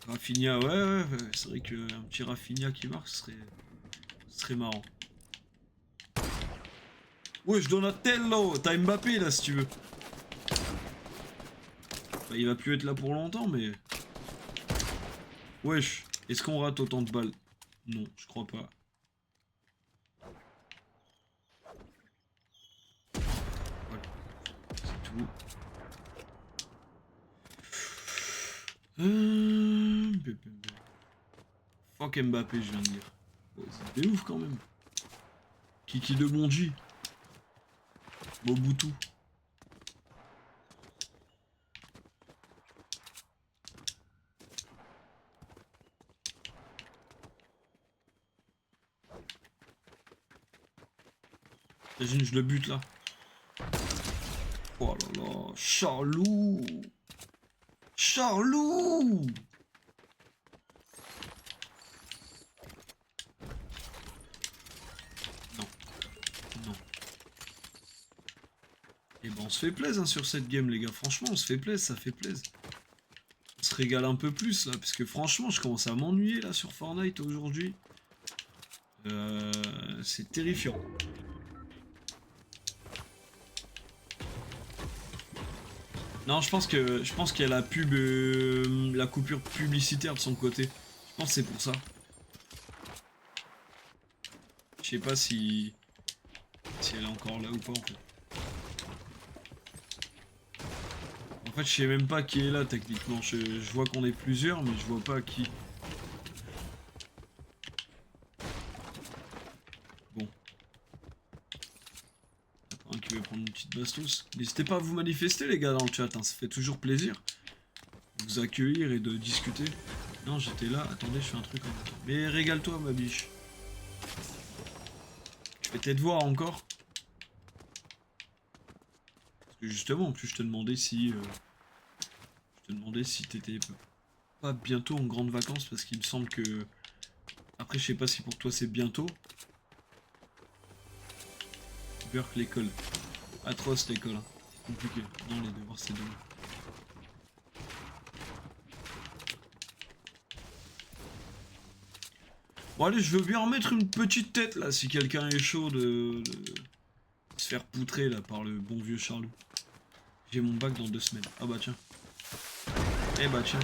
Rafinha, ouais, c'est vrai qu'un petit Rafinha qui marque, ce serait marrant. Wesh, Donatello, t'as Mbappé là si tu veux. Bah, il va plus être là pour longtemps, mais. Wesh, est-ce qu'on rate autant de balles? Non, je crois pas. Voilà, c'est tout. Fuck Mbappé, je viens de dire. Oh, c'est des ouf quand même. Kiki de Bonji. Mobutu. Imagine, je le bute là. Oh là là, Charlou. Charlou. Non. Non. Et ben on se fait plaisir hein, sur cette game les gars. Franchement on se fait plaisir, ça fait plaisir. On se régale un peu plus là. Parce que franchement je commence à m'ennuyer là sur Fortnite aujourd'hui. C'est terrifiant. Non, je pense qu'il y a la pub, la coupure publicitaire de son côté. Je pense que c'est pour ça. sais pas si elle est encore là ou pas en fait. En fait, je sais même pas qui est là techniquement. Je vois qu'on est plusieurs, mais je vois pas qui. Bon. Un qui veut prendre une petite bastos. N'hésitez pas à vous manifester les gars dans le chat, hein. Ça fait toujours plaisir de vous accueillir et de discuter. Non, j'étais là. Attendez, je fais un truc en même temps. Mais régale-toi ma biche. Je vais peut-être voir encore. Parce que justement, en plus, je te demandais si... t'étais pas bientôt en grande vacances, parce qu'il me semble que... Après, je sais pas si pour toi c'est bientôt. Burk, l'école. Atroce l'école. Hein. Compliqué. Non, les devoirs, c'est demain. Bon, allez, je veux bien remettre une petite tête là, si quelqu'un est chaud de se faire poutrer là par le bon vieux Charlot. J'ai mon bac dans 2 semaines. Ah bah tiens. Eh bah tiens.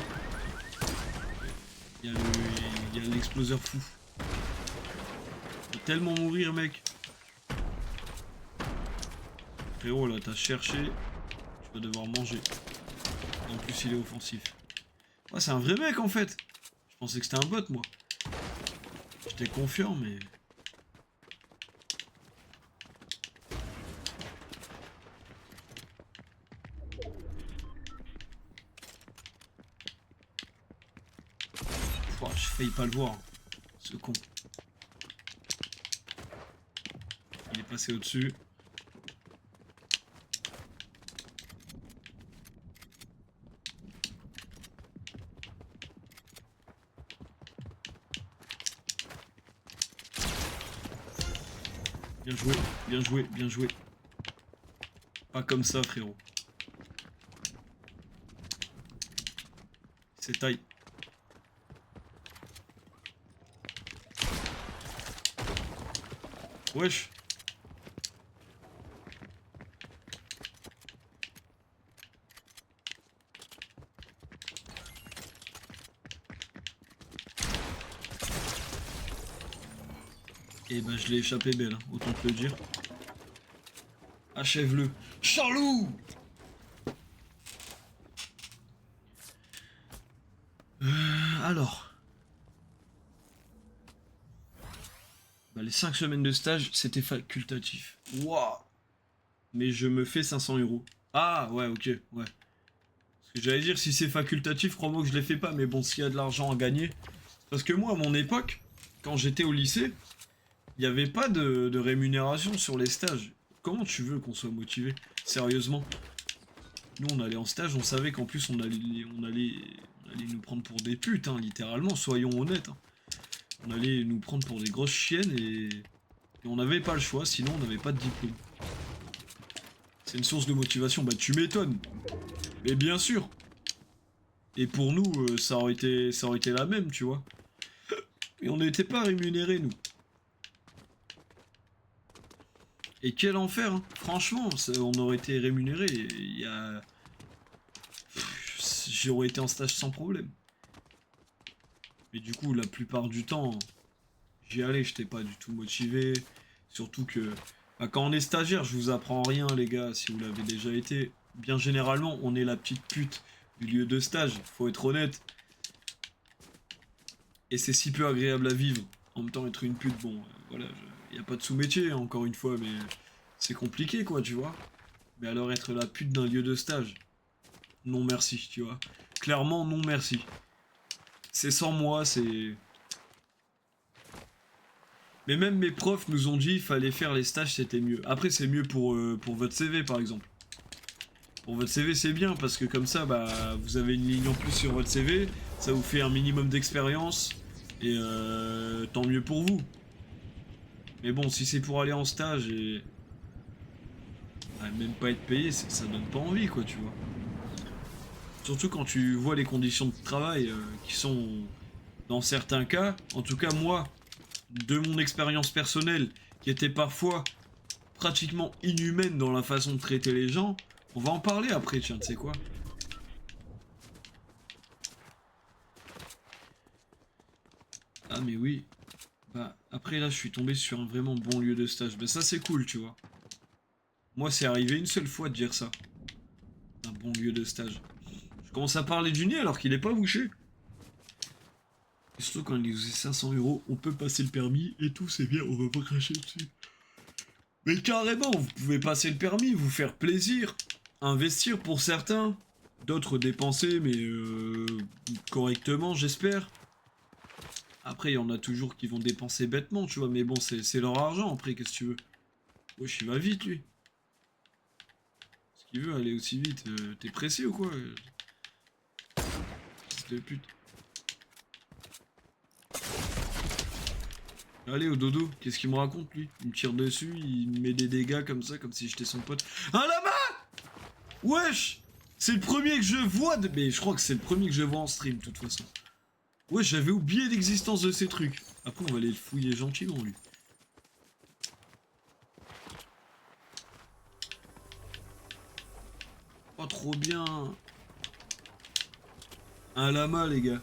Il y a l'exploseur fou. Il va tellement mourir, mec. Frérot, là, t'as cherché. Tu vas devoir manger. En plus, il est offensif. Ouais, c'est un vrai mec, en fait. Je pensais que c'était un bot, moi. J'étais confiant, mais... Pouah, j'ai failli pas le voir. Ce con. Il est passé au-dessus. Bien joué, bien joué, bien joué. Pas comme ça, frérot. C'est taille. Wesh. Et ben je l'ai échappé belle, hein, autant te le dire. Achève-le. Charlot. Alors. Bah, les 5 semaines de stage, c'était facultatif. Waouh. Mais je me fais 500 euros. Ah ouais, ok, ouais. Parce que j'allais dire, si c'est facultatif, crois-moi que je les fais pas. Mais bon, s'il y a de l'argent à gagner. Parce que moi, à mon époque, quand j'étais au lycée, il n'y avait pas de rémunération sur les stages. Comment tu veux qu'on soit motivé? Sérieusement. Nous, on allait en stage, on savait qu'en plus, on allait nous prendre pour des putes, hein, littéralement, soyons honnêtes. Hein. On allait nous prendre pour des grosses chiennes et on n'avait pas le choix, sinon on n'avait pas de diplôme. C'est une source de motivation, bah tu m'étonnes. Mais bien sûr. Et pour nous, ça aurait été la même, tu vois. Et on n'était pas rémunérés, nous. Et quel enfer, hein. Franchement, on aurait été rémunérés. Il y a... J'aurais été en stage sans problème. Mais du coup, la plupart du temps, j'y allais, j'étais pas du tout motivé. Surtout que, bah, quand on est stagiaire, je vous apprends rien, les gars, si vous l'avez déjà été. Bien généralement, on est la petite pute du lieu de stage, faut être honnête. Et c'est si peu agréable à vivre. En même temps, être une pute, bon, voilà, y a pas de sous-métier, encore une fois, mais c'est compliqué, quoi, tu vois. Mais alors, être la pute d'un lieu de stage, non merci, tu vois. Clairement, non merci. C'est sans moi, c'est... Mais même mes profs nous ont dit qu'il fallait faire les stages, c'était mieux. Après, c'est mieux pour votre CV, par exemple. Pour votre CV, c'est bien, parce que comme ça, bah, vous avez une ligne en plus sur votre CV, ça vous fait un minimum d'expérience, et tant mieux pour vous. Mais bon, si c'est pour aller en stage et... bah, même pas être payé, ça donne pas envie, quoi, tu vois. Surtout quand tu vois les conditions de travail qui sont, dans certains cas, en tout cas moi, de mon expérience personnelle, qui était parfois pratiquement inhumaine dans la façon de traiter les gens, on va en parler après, tiens, tu sais quoi. Ah mais oui, Bah, après là, je suis tombé sur un vraiment bon lieu de stage. Bah ça c'est cool, tu vois. Moi, c'est arrivé une seule fois de dire ça. Un bon lieu de stage. Je commence à parler du nez alors qu'il est pas bouché. Et surtout quand il est 500 €, on peut passer le permis et tout, c'est bien, on va pas cracher dessus. Mais carrément, vous pouvez passer le permis, vous faire plaisir, investir pour certains, d'autres dépenser, mais correctement, j'espère. Après, il y en a toujours qui vont dépenser bêtement, tu vois, mais bon, c'est leur argent, après, qu'est-ce que tu veux? Wesh, il va vite, lui. Ce qu'il veut aller aussi vite, t'es pressé ou quoi? Fils de pute. Allez, au dodo, qu'est-ce qu'il me raconte, lui? Il me tire dessus, il me met des dégâts comme ça, comme si j'étais son pote. Un lama! Wesh! C'est le premier que je vois de... Mais je crois que c'est le premier que je vois en stream, de toute façon. Ouais, j'avais oublié l'existence de ces trucs. Après, on va aller le fouiller gentiment, lui. Oh, trop bien. Un lama, les gars.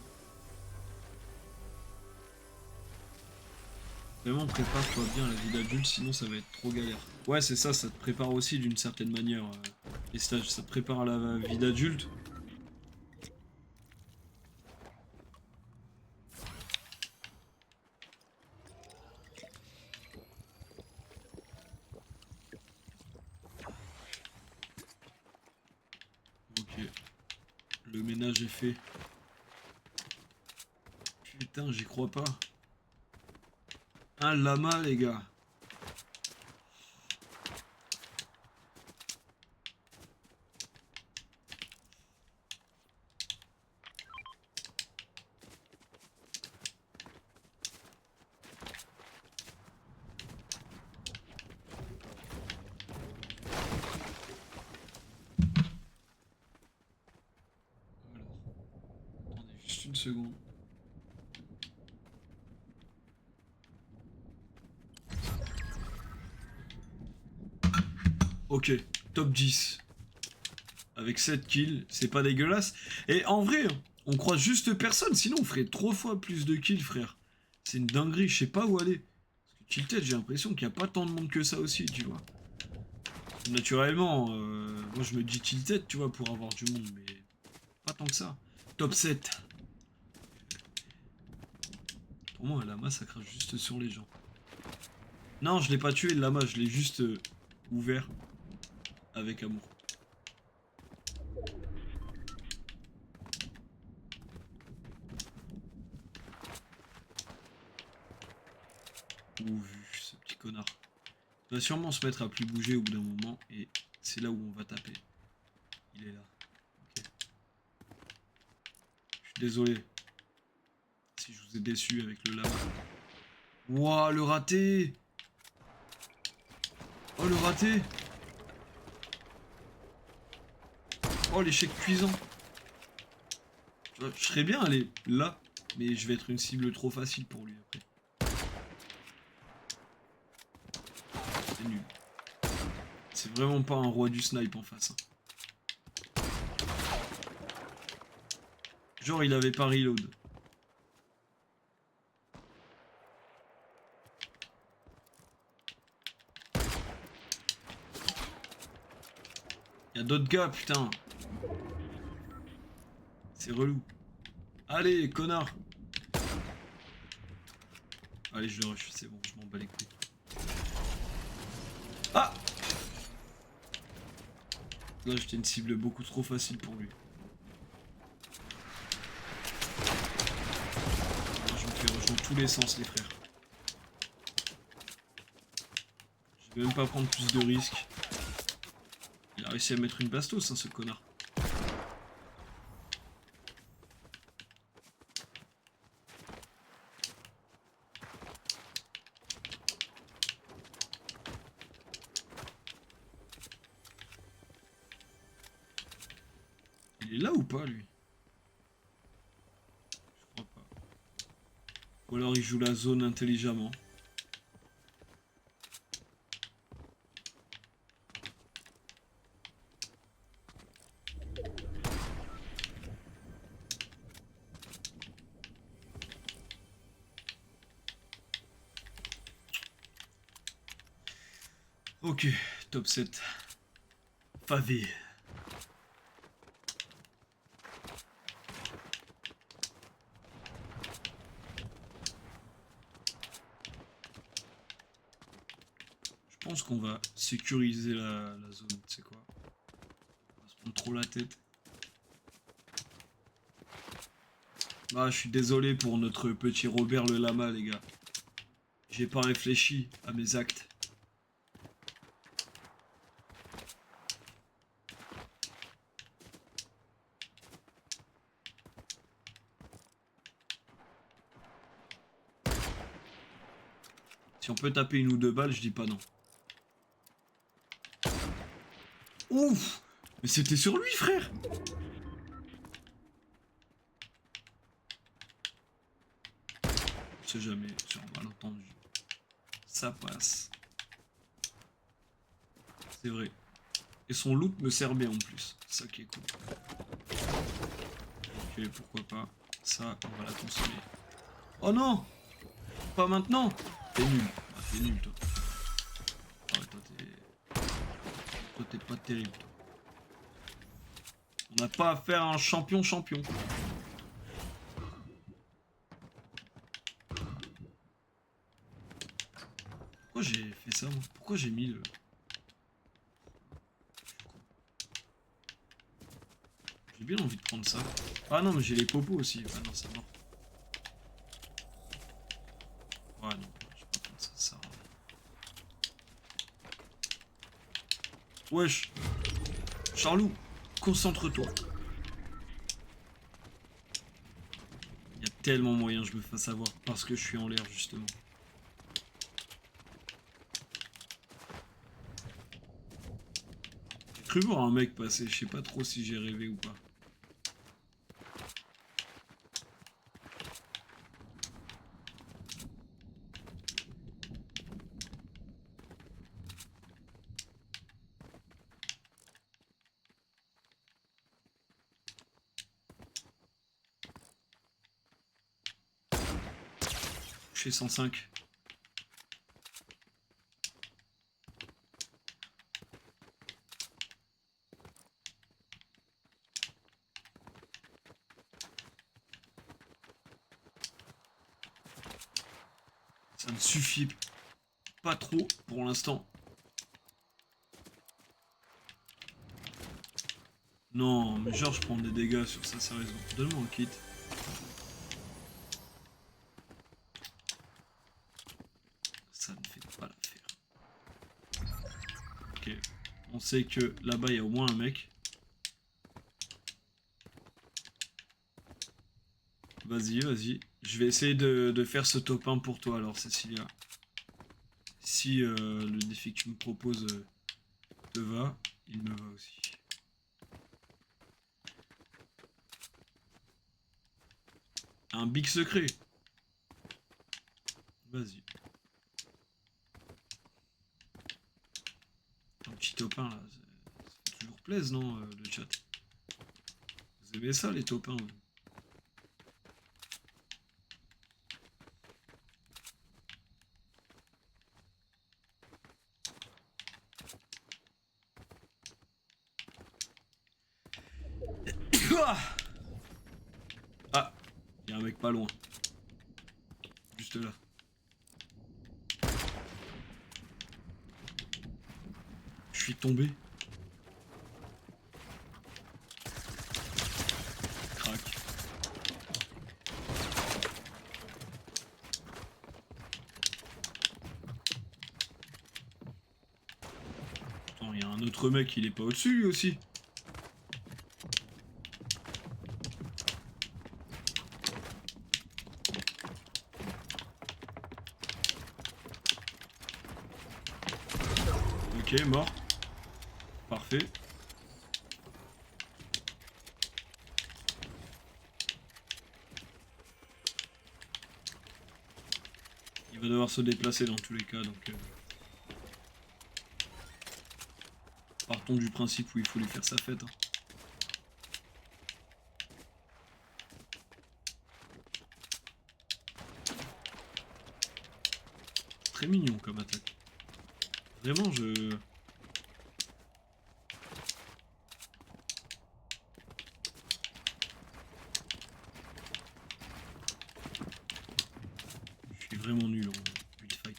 Vraiment, prépare-toi bien à la vie d'adulte, sinon ça va être trop galère. Ouais, c'est ça, ça te prépare aussi d'une certaine manière. Les stages, ça te prépare à la vie d'adulte. Ok. Le ménage est fait. Putain, j'y crois pas. Un lama, les gars. Alors, attendez juste une seconde. Ok, top 10. Avec 7 kills, c'est pas dégueulasse. Et en vrai, on croise juste personne, sinon on ferait 3 fois plus de kills, frère. C'est une dinguerie, je sais pas où aller. Parce que Tilted, j'ai l'impression qu'il n'y a pas tant de monde que ça aussi, tu vois. Naturellement, moi je me dis Tilted, tu vois, pour avoir du monde, mais pas tant que ça. Top 7. Pour moi, un lama, ça crache juste sur les gens. Non, je l'ai pas tué, le lama, je l'ai juste ouvert avec amour. Ou vu, ce petit connard. Il va sûrement se mettre à plus bouger au bout d'un moment, et c'est là où on va taper. Il est là. Ok. Je suis désolé si je vous ai déçu avec le lama. Wouah, le raté! Oh, le raté! Oh, l'échec cuisant! Je serais bien allé là, mais je vais être une cible trop facile pour lui après. C'est nul. C'est vraiment pas un roi du snipe en face. Hein. Genre, il avait pas reload. Y'a d'autres gars, putain. C'est relou. Allez, connard. Allez, je le rush, c'est bon, je m'en bats les couilles. Ah! Là, j'étais une cible beaucoup trop facile pour lui. Je me fais rush dans tous les sens, les frères. Je vais même pas prendre plus de risques. Il a réussi à mettre une bastos, hein, ce connard. Il est là ou pas, lui? Je crois pas. Ou alors il joue la zone intelligemment. Ok, top 7. Pavé. Je pense qu'on va sécuriser la zone, tu sais quoi. On va se prendre trop la tête. Ah, je suis désolé pour notre petit Robert le lama, les gars. J'ai pas réfléchi à mes actes. Si on peut taper une ou deux balles, je dis pas non. Ouf! Mais c'était sur lui, frère! Je sais jamais, sur un malentendu. Ça passe. C'est vrai. Et son loot me sert bien en plus. C'est ça qui est cool. Ok, pourquoi pas. Ça, on va la consommer. Oh non! Pas maintenant! T'es nul. Ah, t'es nul, toi. Ah ouais, toi, t'es... Toi, t'es pas terrible, toi. On n'a pas à faire un champion. Pourquoi j'ai fait ça, moi? Pourquoi j'ai mis le... J'ai bien envie de prendre ça. Ah non, mais j'ai les popos aussi. Ah non, ça mort. Ouais, non, je vais pas prendre ça, ça sert à rien. Wesh! Charlou, concentre-toi. Il y a tellement moyen que je me fasse avoir parce que je suis en l'air, justement. J'ai cru voir un mec passer, je sais pas trop si j'ai rêvé ou pas. Chez 105. Ça ne suffit pas trop pour l'instant. Non, mais genre je prends des dégâts sur ça, sérieusement. Donne-moi un kit. Ça ne fait pas l'affaire. Ok. On sait que là-bas il y a au moins un mec. Vas-y, vas-y. Je vais essayer de faire ce top 1 pour toi alors, Cécilia. Si le défi que tu me proposes te va, il me va aussi. Un big secret. Vas-y. Un petit top 1 là. Ça fait toujours plaisir, non, le chat? Vous aimez ça, les top 1? Ah, il y a un mec pas loin. Juste là. Je suis tombé. Crac. Attends, il y a un autre mec, il est pas au-dessus lui aussi. Ok, mort. Parfait. Il va devoir se déplacer dans tous les cas, donc... partons du principe où il faut lui faire sa fête. Hein. Très mignon comme attaque. Vraiment, je... Je suis vraiment nul en build fight.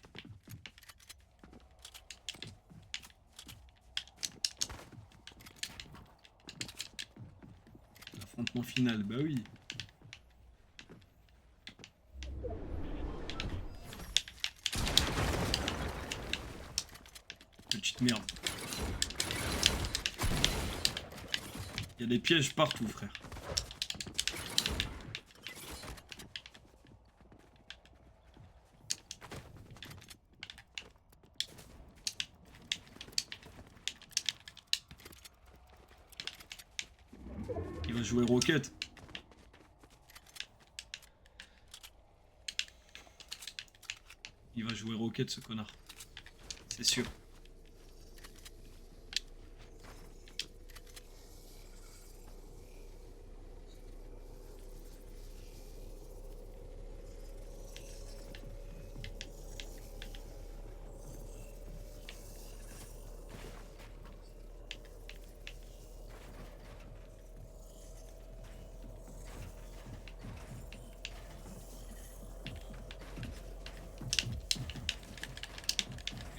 L'affrontement final, bah oui. Petite merde. Il y a des pièges partout, frère. Il va jouer Rocket. Il va jouer Rocket, ce connard. C'est sûr.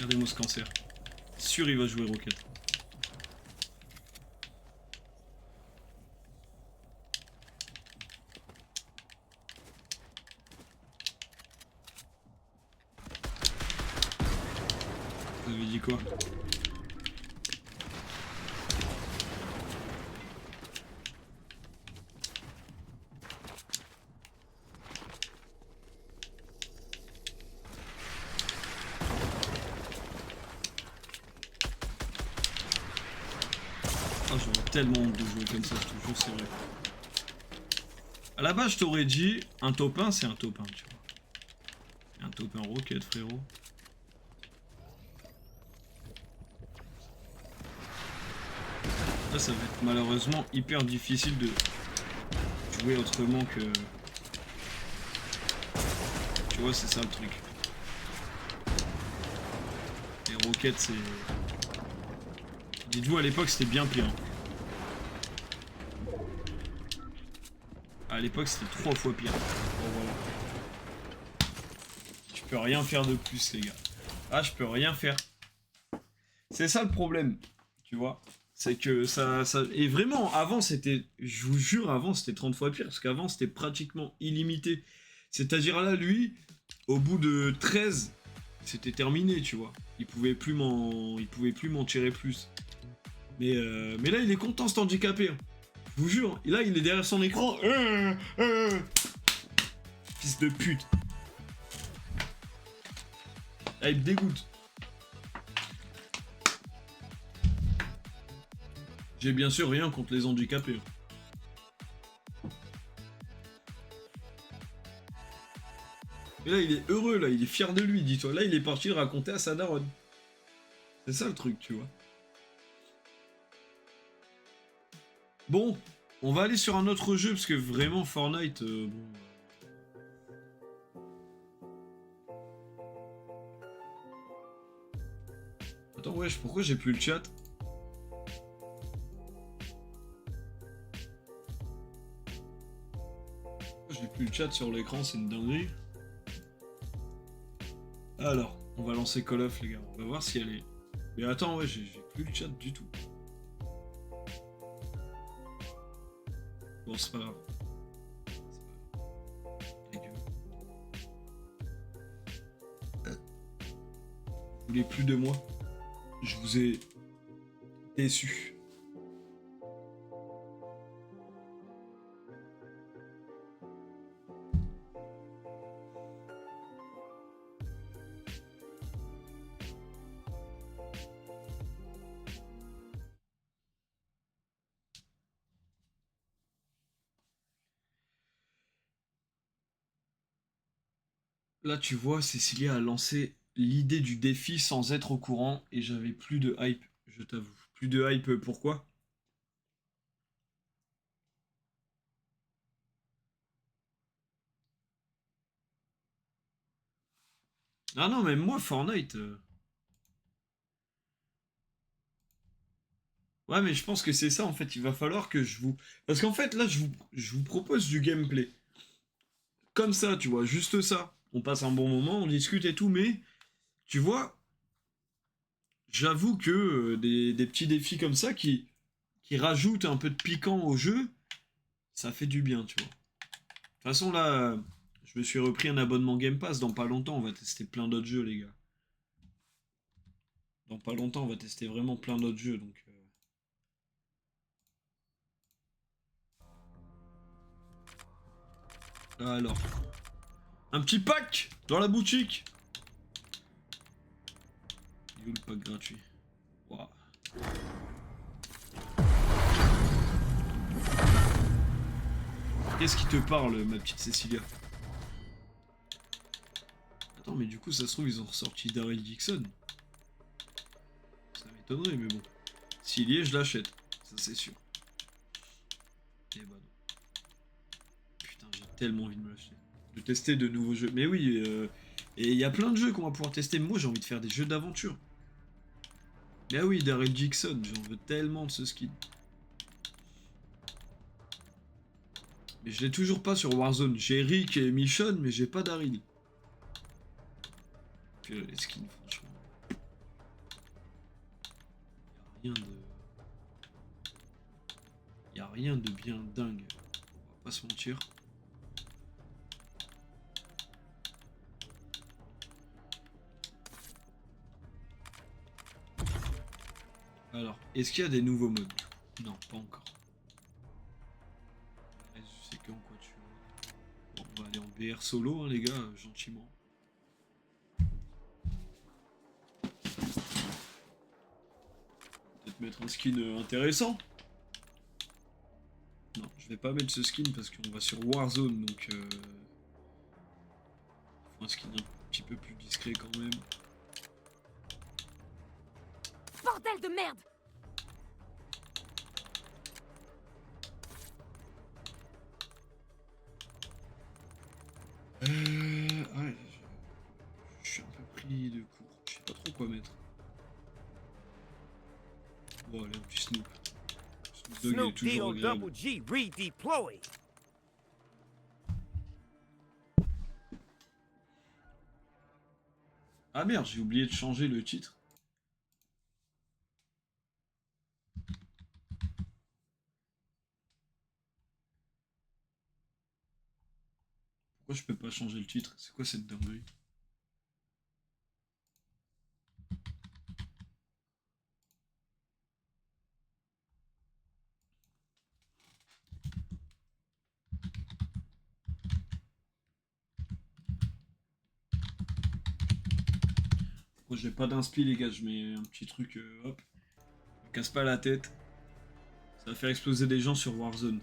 Regardez-moi ce cancer. Sûr, il va jouer Rocket. Vous avez dit quoi? Ah, j'aurais tellement honte de jouer comme ça, je te jure, c'est vrai. À la base, je t'aurais dit, un top 1, c'est un top 1, tu vois. Un top 1 Rocket, frérot. Là, ça va être malheureusement hyper difficile de jouer autrement que... Tu vois, c'est ça le truc. Les Rockets, c'est... Dites-vous, à l'époque, c'était bien pire. À l'époque, c'était 3 fois pire. Bon, voilà. Je peux rien faire de plus, les gars. Ah, je peux rien faire. C'est ça le problème, tu vois. C'est que ça... Et vraiment, avant, c'était... Je vous jure, avant, c'était 30 fois pire. Parce qu'avant, c'était pratiquement illimité. C'est-à-dire là, lui, au bout de 13, c'était terminé, tu vois. Il pouvait plus m'en tirer plus. Mais là, il est content, cet handicapé. Hein. Je vous jure. Et là, il est derrière son écran. Fils de pute. Là, il me dégoûte. J'ai bien sûr rien contre les handicapés. Mais là, il est heureux, là, il est fier de lui, dis-toi. Là, il est parti le raconter à sa daronne. C'est ça le truc, tu vois. Bon, on va aller sur un autre jeu, parce que vraiment, Fortnite, bon... Attends, wesh, pourquoi j'ai plus le chat? J'ai plus le chat sur l'écran, c'est une dinguerie. Alors, on va lancer Call of, les gars. On va voir si elle est... Mais attends, ouais, j'ai plus le chat du tout. Bon, c'est pas grave. Vous voulez plus de moi? Je vous ai déçu. Là, tu vois, Cécilia a lancé l'idée du défi sans être au courant et j'avais plus de hype, je t'avoue. Plus de hype, pourquoi? Ah non, mais moi, Fortnite... Ouais, mais je pense que c'est ça, en fait. Il va falloir que je vous... Parce qu'en fait, là, je vous propose du gameplay. Comme ça, tu vois, juste ça. On passe un bon moment, on discute et tout, mais... Tu vois, j'avoue que des petits défis comme ça qui rajoutent un peu de piquant au jeu, ça fait du bien, tu vois. De toute façon, là, je me suis repris un abonnement Game Pass. Dans pas longtemps, on va tester plein d'autres jeux, les gars. Dans pas longtemps, on va tester vraiment plein d'autres jeux, donc... Alors, un petit pack dans la boutique. Il est où le pack gratuit? Waouh. Qu'est-ce qui te parle, ma petite Cécilia? Attends, mais du coup, ça se trouve, ils ont ressorti Daryl Dixon. Ça m'étonnerait, mais bon. S'il y est, je l'achète. Ça, c'est sûr. Et bah non. Putain, j'ai tellement envie de me l'acheter. De tester de nouveaux jeux. Mais oui, et il y a plein de jeux qu'on va pouvoir tester. Moi, j'ai envie de faire des jeux d'aventure. Mais ah oui, Daryl Dixon, j'en veux tellement de ce skin. Mais je l'ai toujours pas sur Warzone. J'ai Rick et Michonne, mais j'ai pas Daryl. Puis les skins, franchement. Y'a rien de... Y'a rien de bien dingue. On va pas se mentir. Alors, est-ce qu'il y a des nouveaux modes? Non, pas encore. Je sais que en quoi tu vois. Bon, on va aller en BR solo, hein, les gars, gentiment. Peut-être mettre un skin intéressant. Non, je vais pas mettre ce skin parce qu'on va sur Warzone, donc faut un skin un petit peu plus discret quand même. Bordel de merde! Ouais, je suis un peu pris de court. Je sais pas trop quoi mettre. Bon, allez, un petit Snoop. Snoop Dogg est toujours agréable. Double G redeploy. Ah merde, j'ai oublié de changer le titre. Pourquoi je peux pas changer le titre? C'est quoi cette dinguerie? Pourquoi j'ai pas d'inspi les gars? Je mets un petit truc, hop. Me casse pas la tête. Ça va faire exploser des gens sur Warzone.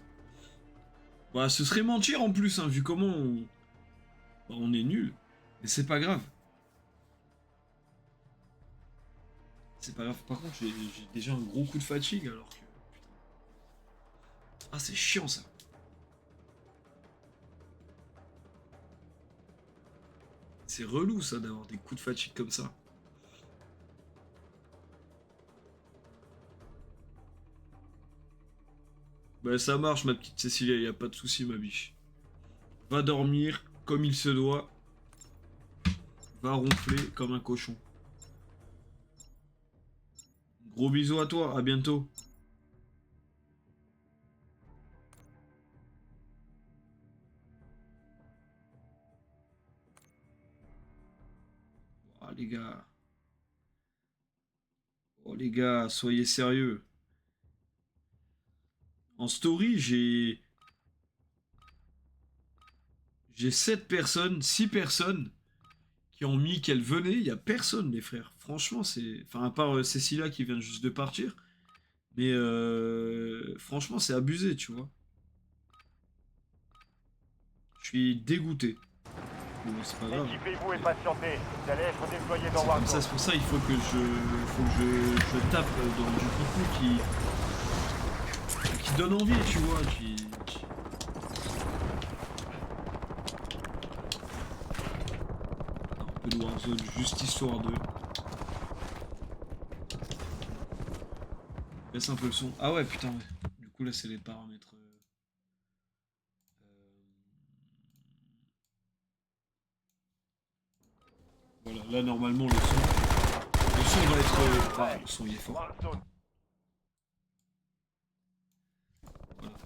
Bah ce serait mentir en plus, hein, vu comment on est nul. Mais c'est pas grave. C'est pas grave. Par contre, j'ai déjà un gros coup de fatigue alors que... Putain. Ah, c'est chiant ça. C'est relou ça d'avoir des coups de fatigue comme ça. Bah ça marche ma petite Cécilia, y a pas de souci ma biche. Va dormir comme il se doit. Va ronfler comme un cochon. Gros bisous à toi, à bientôt. Oh les gars. Oh les gars, soyez sérieux. En story, j'ai 7 personnes, 6 personnes qui ont mis qu'elles venaient. Il y a personne, les frères. Franchement, c'est... Enfin, à part Cécilia qui vient juste de partir. Mais franchement, c'est abusé, tu vois. Je suis dégoûté. Bon, c'est pas grave. Équipez-vous et patientez. Vous allez être déployés dans C'est comme Warzone. ça, c'est pour ça il faut que je tape dans du contenu qui donne envie, tu vois. Un peu de Warzone, juste histoire de... Baisse un peu le son. Ah ouais, putain, ouais. Du coup, là, c'est les paramètres. Voilà, là, normalement, le son va être. Ah, le son, il est fort. Warzone. Voilà.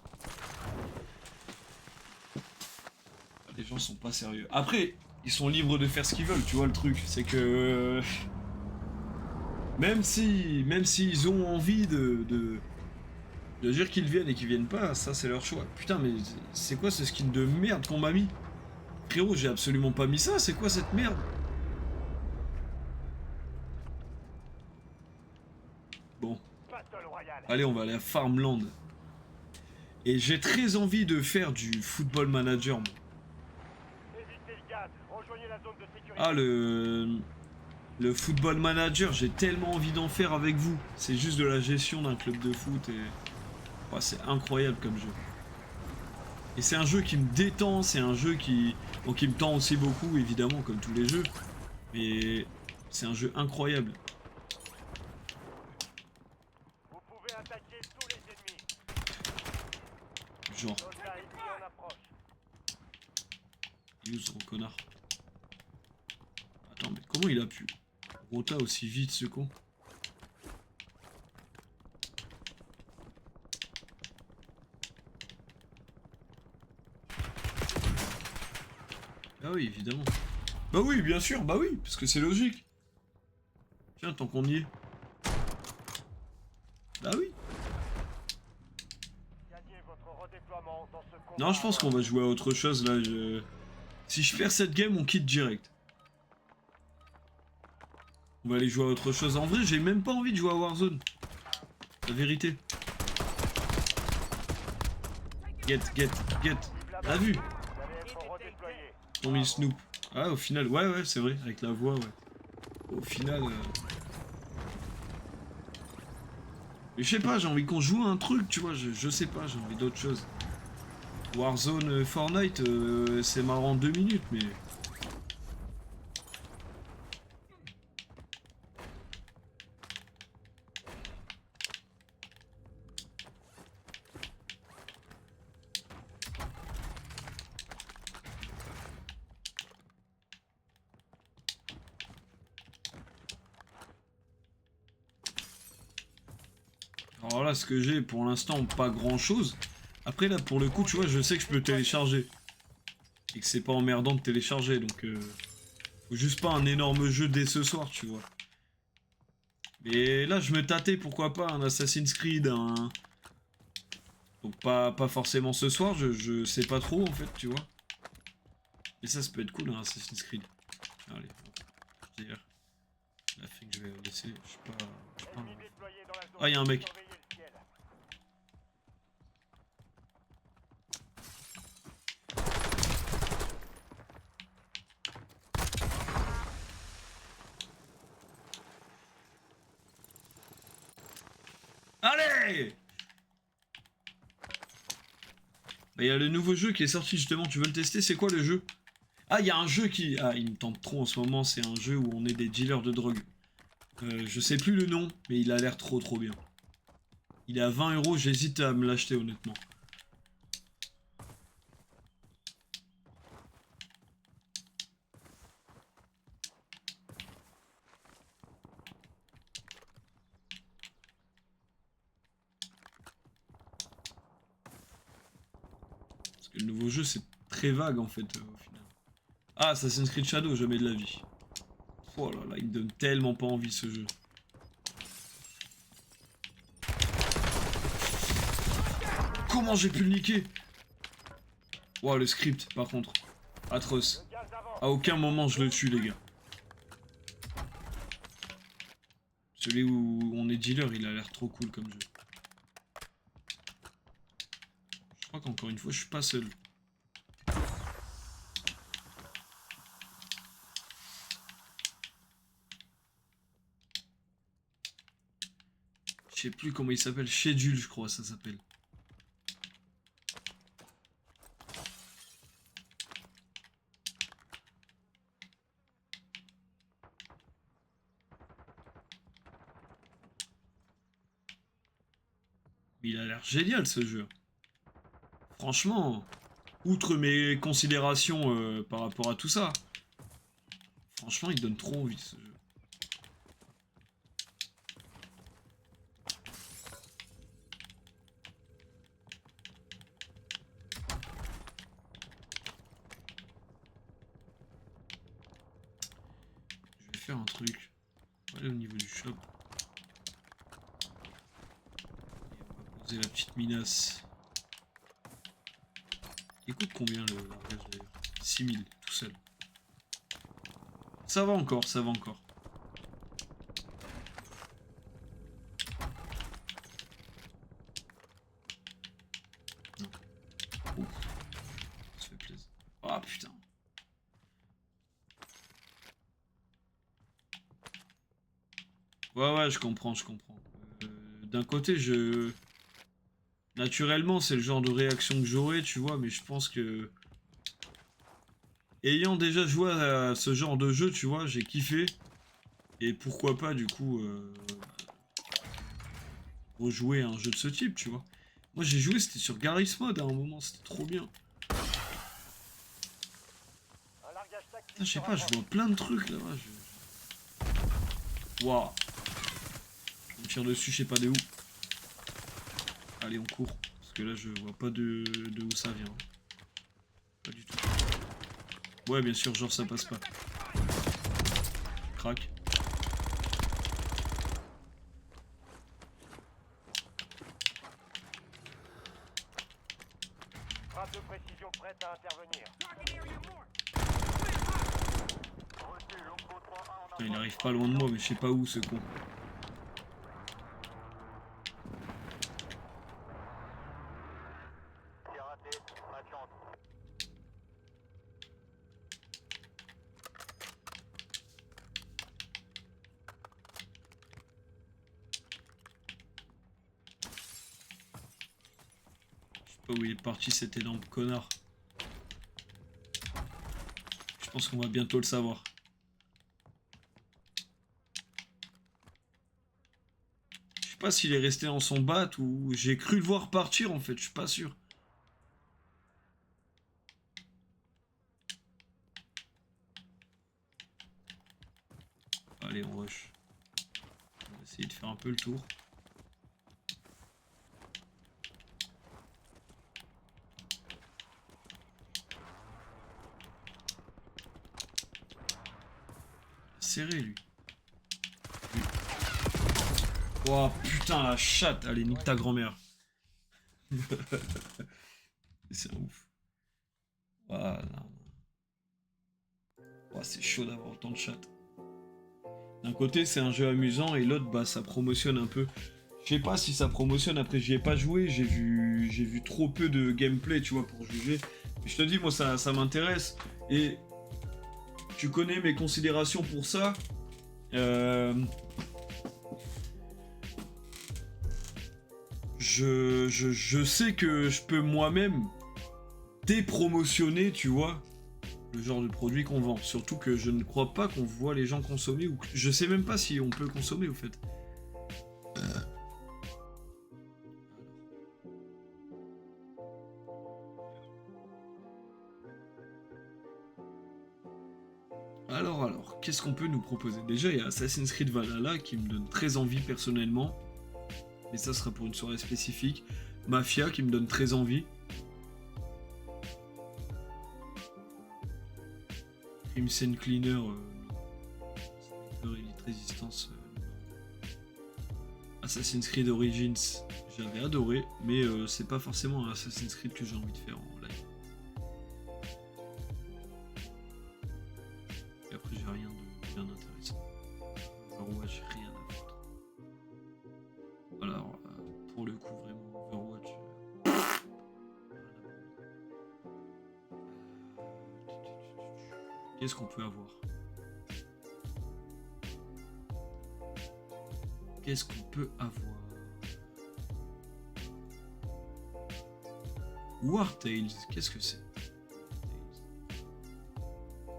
Les gens sont pas sérieux. Après, ils sont libres de faire ce qu'ils veulent, tu vois, le truc. C'est que. Même s'ils ont envie de dire qu'ils viennent et qu'ils viennent pas, ça, c'est leur choix. Putain, mais c'est quoi ce skin de merde qu'on m'a mis? Frérot, j'ai absolument pas mis ça, c'est quoi cette merde? Bon, Battle Royale. allez, on va aller à Farmland. Et j'ai très envie de faire du football manager, moi. Évitez le gaz. Rejoignez la zone de sécurité. Ah, le football manager, j'ai tellement envie d'en faire avec vous. C'est juste de la gestion d'un club de foot et... Ouais, c'est incroyable comme jeu. Et c'est un jeu qui me détend, c'est un jeu qui... Bon, qui me tend aussi beaucoup, évidemment, comme tous les jeux. Mais c'est un jeu incroyable. Vous pouvez attaquer tous les ennemis. Genre, Soldat ennemi en approche. use, gros connard. Attends, mais comment il a pu rota aussi vite, ce con? Ah oui, évidemment. Bah oui, bien sûr, bah oui, parce que c'est logique. Tiens, tant qu'on y est. Bah oui. Gagnez votre redéploiement dans ce combat. Non, je pense qu'on va jouer à autre chose, là. Si je perds cette game, on quitte direct. On va aller jouer à autre chose. En vrai, j'ai même pas envie de jouer à Warzone. La vérité. Get. T'as vu? Vous allez être redéployé. On met Snoop. Ah, au final, ouais, c'est vrai, avec la voix, ouais. Au final... Mais je sais pas, j'ai envie qu'on joue à un truc, tu vois, je sais pas, j'ai envie d'autre chose. Warzone, Fortnite, c'est marrant 2 minutes, mais... Alors là, ce que j'ai, pour l'instant, pas grand-chose. Après, là, pour le coup, tu vois, je sais que je peux télécharger. Et que c'est pas emmerdant de télécharger, donc... Faut juste pas un énorme jeu dès ce soir, tu vois. Mais là, je me tâtais, pourquoi pas, un Assassin's Creed, un... Donc pas forcément ce soir, je sais pas trop, en fait, tu vois. Mais ça peut être cool, un Assassin's Creed. Allez, je dire... La fin que je vais laisser, je sais pas... Ennemis déployés dans la zone. Ah, y a un mec. Surveillez le ciel. Allez! Bah, y a le nouveau jeu qui est sorti justement, tu veux le tester? C'est quoi le jeu? Ah, il y a un jeu qui... Ah, il me tente trop en ce moment, c'est un jeu où on est des dealers de drogue. Je sais plus le nom, mais il a l'air trop bien. Il est à 20 €, j'hésite à me l'acheter honnêtement. Parce que le nouveau jeu c'est très vague en fait au final. Ah, Assassin's Creed Shadow, jamais de la vie. Oh là là, il me donne tellement pas envie ce jeu. Comment j'ai pu le niquer? Wow, le script par contre. Atroce. Le gaz avance. À aucun moment je le tue les gars. Celui où on est dealer, il a l'air trop cool comme jeu. Je crois qu'encore une fois, je suis pas seul. Je sais plus comment il s'appelle. Schedule, je crois, ça s'appelle. Mais il a l'air génial ce jeu. Franchement, outre mes considérations par rapport à tout ça, franchement, il donne trop envie ce jeu. Je vais faire un truc. On va aller au niveau du shop. Et on va poser la petite minace. Il coûte combien le largage d'ailleurs? 6000 tout seul. Ça va encore, ça va encore. Non. Ouf. Ça fait plaisir. Ah putain. Ouais, je comprends, je comprends. D'un côté, naturellement, c'est le genre de réaction que j'aurais, tu vois, mais je pense que... Ayant déjà joué à ce genre de jeu, tu vois, j'ai kiffé. Et pourquoi pas, du coup, rejouer à un jeu de ce type, tu vois. Moi, j'ai joué, c'était sur Garry's Mod à un moment, c'était trop bien. Un largage tactique. Putain, je sais pas, je vois plein de trucs là-bas. Waouh. On me tire dessus, je sais pas de où. Allez, on court. Parce que là, je vois pas de où ça vient. Pas du tout. Ouais, bien sûr, genre ça passe pas. Crac. Frappe de précision prête à intervenir. Putain, il arrive pas loin de moi, mais je sais pas où ce con. C'est raté. Pas de chance. Je sais pas où il est parti cet énorme connard. Je pense qu'on va bientôt le savoir. Je sais pas s'il est resté dans son bat ou j'ai cru le voir partir en fait, je suis pas sûr. Allez, on rush. On va essayer de faire un peu le tour. Serré lui. Oh putain la chatte. Allez, nique ta grand-mère. C'est un ouf. Voilà. Oh, c'est chaud d'avoir autant de chatte. D'un côté c'est un jeu amusant et l'autre bah ça promotionne un peu. Je sais pas si ça promotionne, après j'y ai pas joué, j'ai vu trop peu de gameplay tu vois pour juger. Mais je te dis moi ça m'intéresse et tu connais mes considérations pour ça. Je sais que je peux moi-même dépromotionner, tu vois, le genre de produit qu'on vend. Surtout que je ne crois pas qu'on voit les gens consommer, ou je sais même pas si on peut consommer, au fait. Alors, qu'est-ce qu'on peut nous proposer? Déjà, il y a Assassin's Creed Valhalla qui me donne très envie personnellement. Mais ça sera pour une soirée spécifique. Mafia qui me donne très envie. Crimson Cleaner, Sniper Elite Resistance. Assassin's Creed Origins, j'avais adoré, mais c'est pas forcément un Assassin's Creed que j'ai envie de faire en live. Et après, j'ai rien de bien intéressant. Overwatch, rien à foutre. Alors, pour le coup, vraiment, Overwatch. Qu'est-ce qu'on peut avoir? Qu'est-ce qu'on peut avoir? War Tales, qu'est-ce que c'est?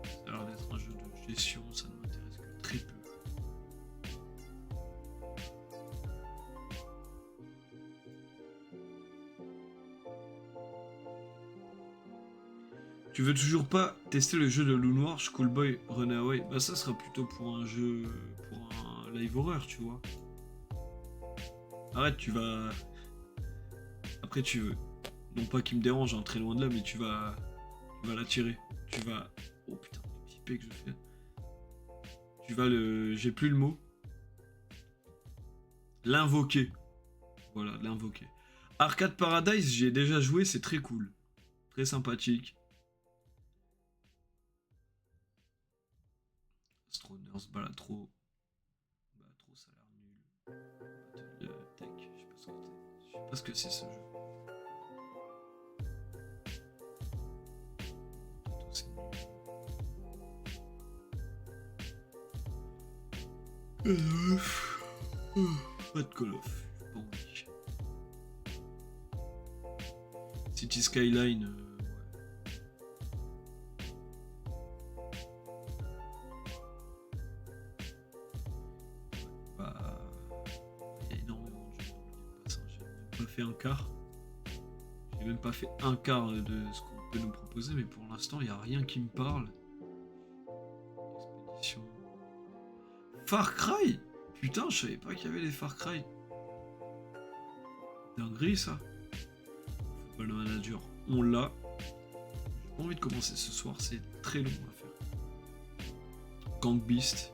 Ça a l'air d'être un jeu de gestion, ça ne m'intéresse que très peu. Tu veux toujours pas tester le jeu de Loup Noir, Schoolboy Runaway? Bah ça sera plutôt pour un jeu, pour un live horror, tu vois. Arrête, tu vas... Après tu veux... Non pas qu'il me dérange, hein, très loin de là, mais tu vas l'attirer. Tu vas... Oh putain, le petit P que je fais. Tu vas le... J'ai plus le mot. L'invoquer. Voilà, l'invoquer. Arcade Paradise, j'y ai déjà joué, c'est très cool. Très sympathique. Astroners, Balatro. Balatro, ça a l'air nul. Battle Tech, je sais pas ce que c'est ce jeu. C'est nul. Pas de Call of. Pas envie. City Skyline, ouais. Bah, il y a énormément de jeux dans le Game Pass, hein. J'ai même pas fait un quart. J'ai même pas fait un quart de ce qu'on peut nous proposer, mais pour l'instant, il n'y a rien qui me parle. Expédition. Far Cry! Putain, je savais pas qu'il y avait les Far Cry. Dinguerie, ça. Football Manager, on l'a. J'ai pas envie de commencer ce soir, c'est très long à faire. Gang Beast.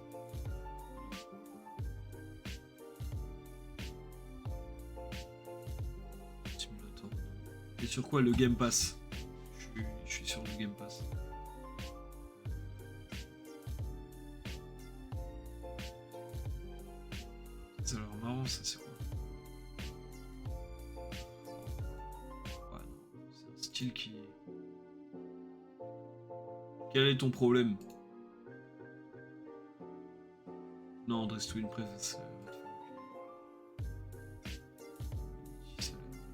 Simulator. Et sur quoi? Le Game Pass. Je suis sur le Game Pass. Ça a l'air marrant, ça, c'est quoi? Ouais, non, c'est un style qui... Quel est ton problème? Non, Dress to Impress, va te faire enculer.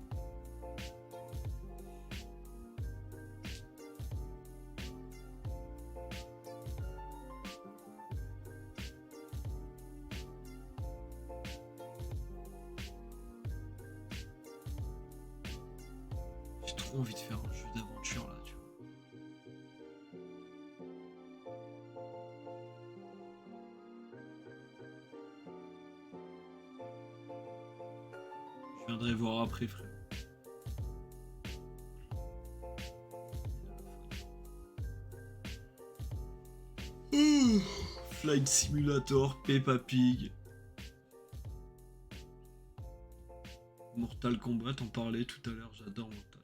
J'ai trop envie de faire un jeu d'aventure là, tu vois. Je viendrai voir après, frère. Flight Simulator, Peppa Pig. Mortal Kombat, on parlait tout à l'heure, j'adore Mortal Kombat.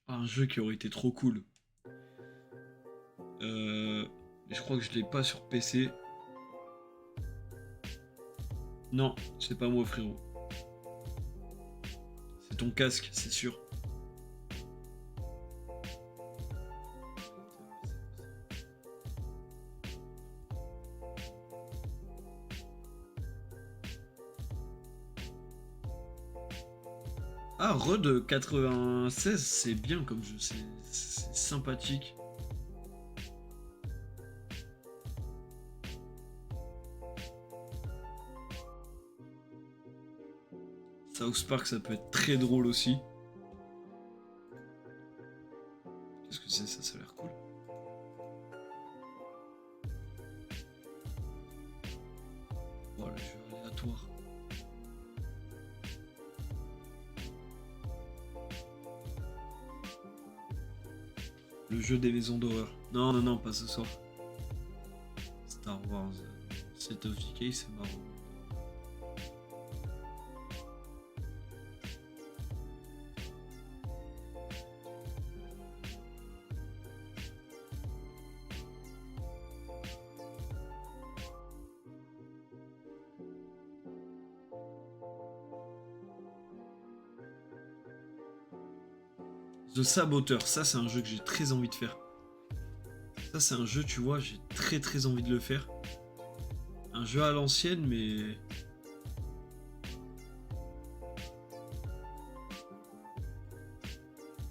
Un jeu qui aurait été trop cool. Mais je crois que je l'ai pas sur PC. Non, c'est pas moi, frérot. C'est ton casque, c'est sûr. Ah, Rod 96, c'est bien comme jeu, c'est sympathique. South Park, ça peut être très drôle aussi. Qu'est-ce que c'est ça? Ça a l'air cool. Voilà, je vais aléatoire. Le jeu des maisons d'horreur. Non, non, non, pas ce soir. Star Wars. State of Decay, c'est marrant. The Saboteur, ça c'est un jeu que j'ai très envie de faire. Ça c'est un jeu, tu vois, j'ai très envie de le faire. Un jeu à l'ancienne, mais...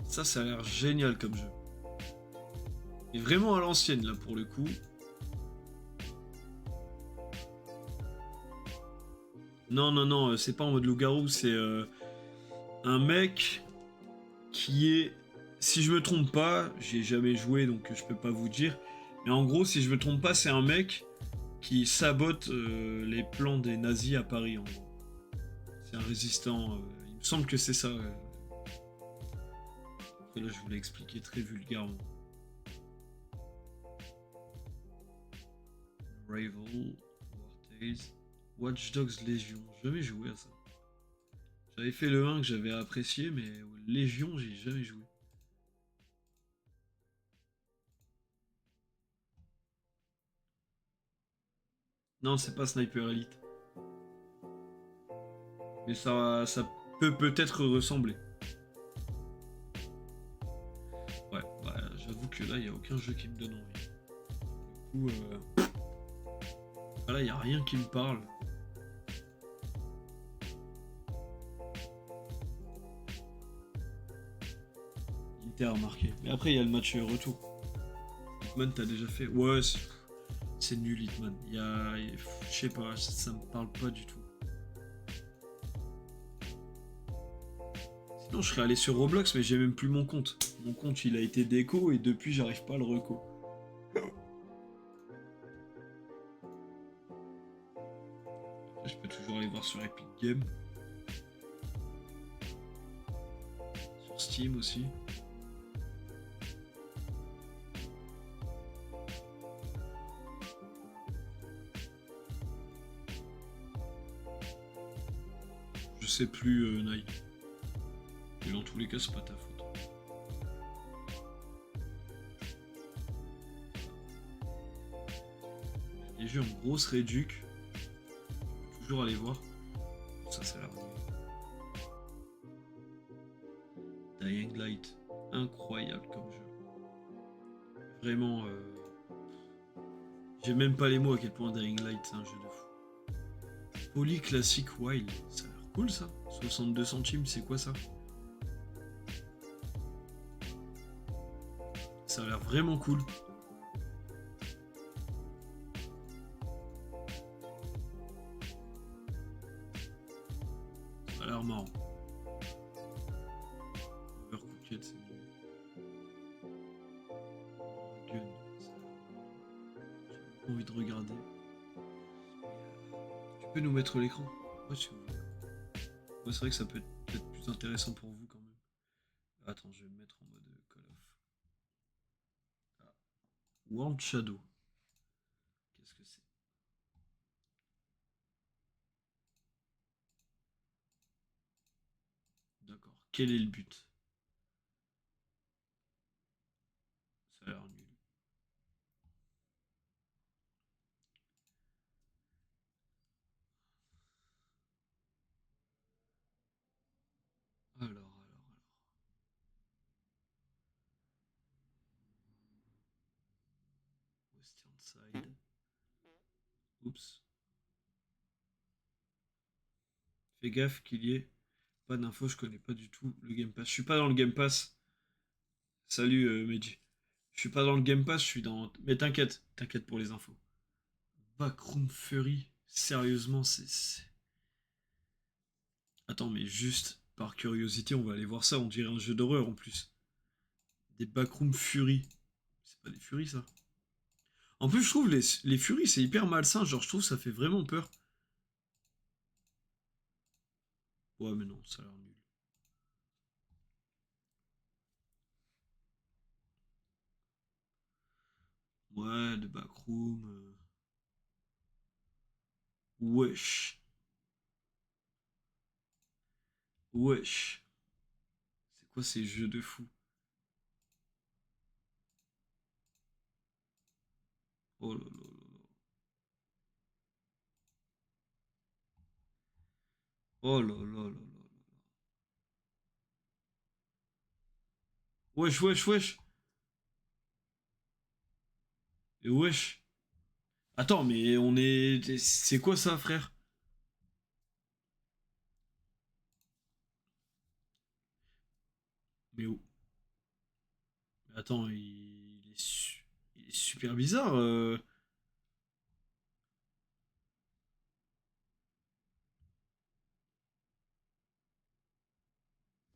Ça a l'air génial comme jeu. Et vraiment à l'ancienne, là, pour le coup. Non, non, non, c'est pas en mode loup-garou, c'est un mec qui est... Si je me trompe pas, j'ai jamais joué, donc je peux pas vous dire. Mais en gros, si je me trompe pas, c'est un mec qui sabote les plans des nazis à Paris, en gros. C'est un résistant, il me semble que c'est ça. Après, là, je vous l'ai expliqué très vulgairement. Rival, War Tales, Watch Dogs Légion. Jamais joué à ça. J'avais fait le 1 que j'avais apprécié, mais Légion, j'ai jamais joué. Non, c'est pas Sniper Elite. Mais ça peut peut-être ressembler. Ouais, bah, j'avoue que là, il n'y a aucun jeu qui me donne envie. Du coup, là, il n'y a rien qui me parle. Inter a marqué. Mais après, il y a le match retour. Hitman, t'as déjà fait? Ouais, c'est nul, Hitman. Je sais pas, ça me parle pas du tout. Sinon, je serais allé sur Roblox, mais j'ai même plus mon compte. Mon compte, il a été déco et depuis, j'arrive pas à le reco. Je peux toujours aller voir sur Epic Games. Sur Steam aussi. Je sais plus, Nike. Mais dans tous les cas, c'est pas ta faute. Les jeux en grosse réduc. Toujours aller voir. Ça a l'air mieux. Dying Light. Incroyable comme jeu. Vraiment. J'ai même pas les mots à quel point Dying Light c'est un jeu de fou. Poly Classic Wild. Ça a l'air cool ça. 62 centimes, c'est quoi ça? Ça a l'air vraiment cool. Ça a l'air marrant. Overcooked, c'est nul. Gun, j'ai pas envie de regarder. Tu peux nous mettre l'écran? Ouais, si vous voulez. Ouais, c'est vrai que ça peut être peut-être plus intéressant pour vous quand même. Attends, je vais me mettre en mode Call of. Ah. World Shadow. Qu'est-ce que c'est? D'accord. Quel est le but? Ça a l'air nul. Alors. Western Side. Oups. Fais gaffe qu'il y ait pas d'infos, je connais pas du tout le Game Pass. Je suis pas dans le Game Pass. Salut Meiji. Je suis pas dans le Game Pass, je suis dans. Mais t'inquiète, t'inquiète pour les infos. Backroom Fury. Sérieusement, Attends, mais juste par curiosité, on va aller voir ça. On dirait un jeu d'horreur en plus. Des Backroom Fury. C'est pas des Furies ça. En plus, je trouve les Furies c'est hyper malsain. Genre, je trouve ça fait vraiment peur. Ouais, mais non, ça a l'air nul. Ouais, de Backroom. Wesh. Wesh. C'est quoi ces jeux de fou? Oh là là là là. Oh là là là là. Wesh, wesh, wesh. Et wesh. Attends, mais on est. C'est quoi ça, frère? Mais où? Attends, il est. C'est super bizarre.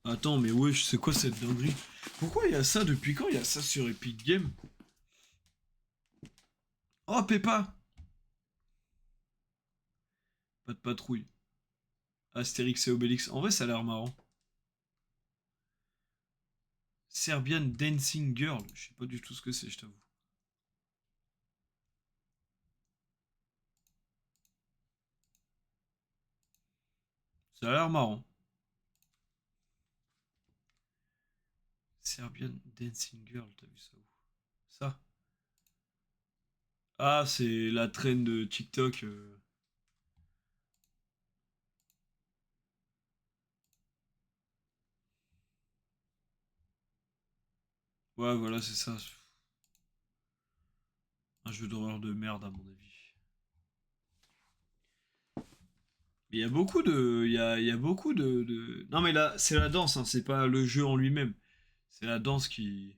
Attends, mais wesh, c'est quoi cette dinguerie? Pourquoi il y a ça? Depuis quand il y a ça sur Epic Games? Oh, Peppa! Pas de patrouille. Astérix et Obélix. En vrai, ça a l'air marrant. Serbian Dancing Girl. Je sais pas du tout ce que c'est, je t'avoue. Ça a l'air marrant. Serbian Dancing Girl, t'as vu ça où? Ça? Ah, c'est la traîne de TikTok. Ouais, voilà, c'est ça. Un jeu d'horreur de merde, à mon avis. Mais il y a beaucoup de. Il y a beaucoup de. Non, mais là, c'est la danse, hein, c'est pas le jeu en lui-même. C'est la danse qui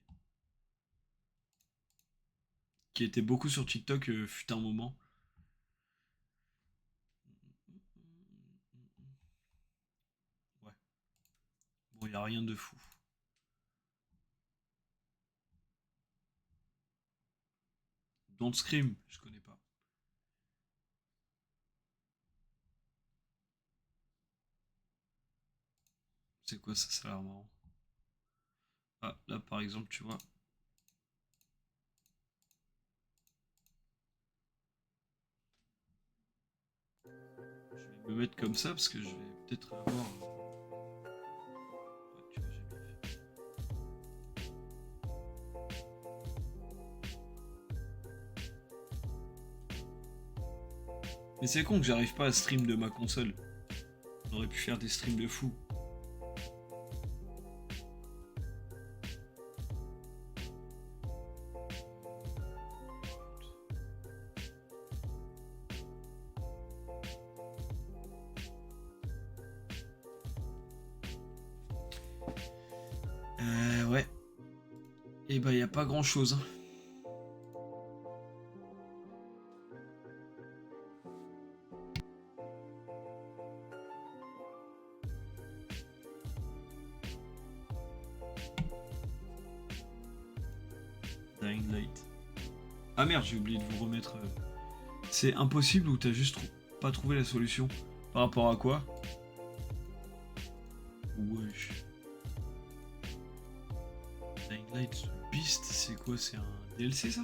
était beaucoup sur TikTok, fut un moment. Ouais. Bon, il y a rien de fou. Don't Scream, je connais pas. C'est quoi ça? Ça a l'air marrant. Ah, là, par exemple, tu vois. Je vais me mettre comme ça parce que je vais peut-être avoir. Ouais, tu vois, j'ai bien fait. Mais c'est con que j'arrive pas à stream de ma console. On aurait pu faire des streams de fou. Ouais. Et bah, y a pas grand chose. Hein. Dying Light. Ah merde, j'ai oublié de vous remettre. C'est impossible ou t'as juste pas trouvé la solution? Par rapport à quoi? Wesh. Dying Light The Beast, c'est quoi? C'est un DLC ça?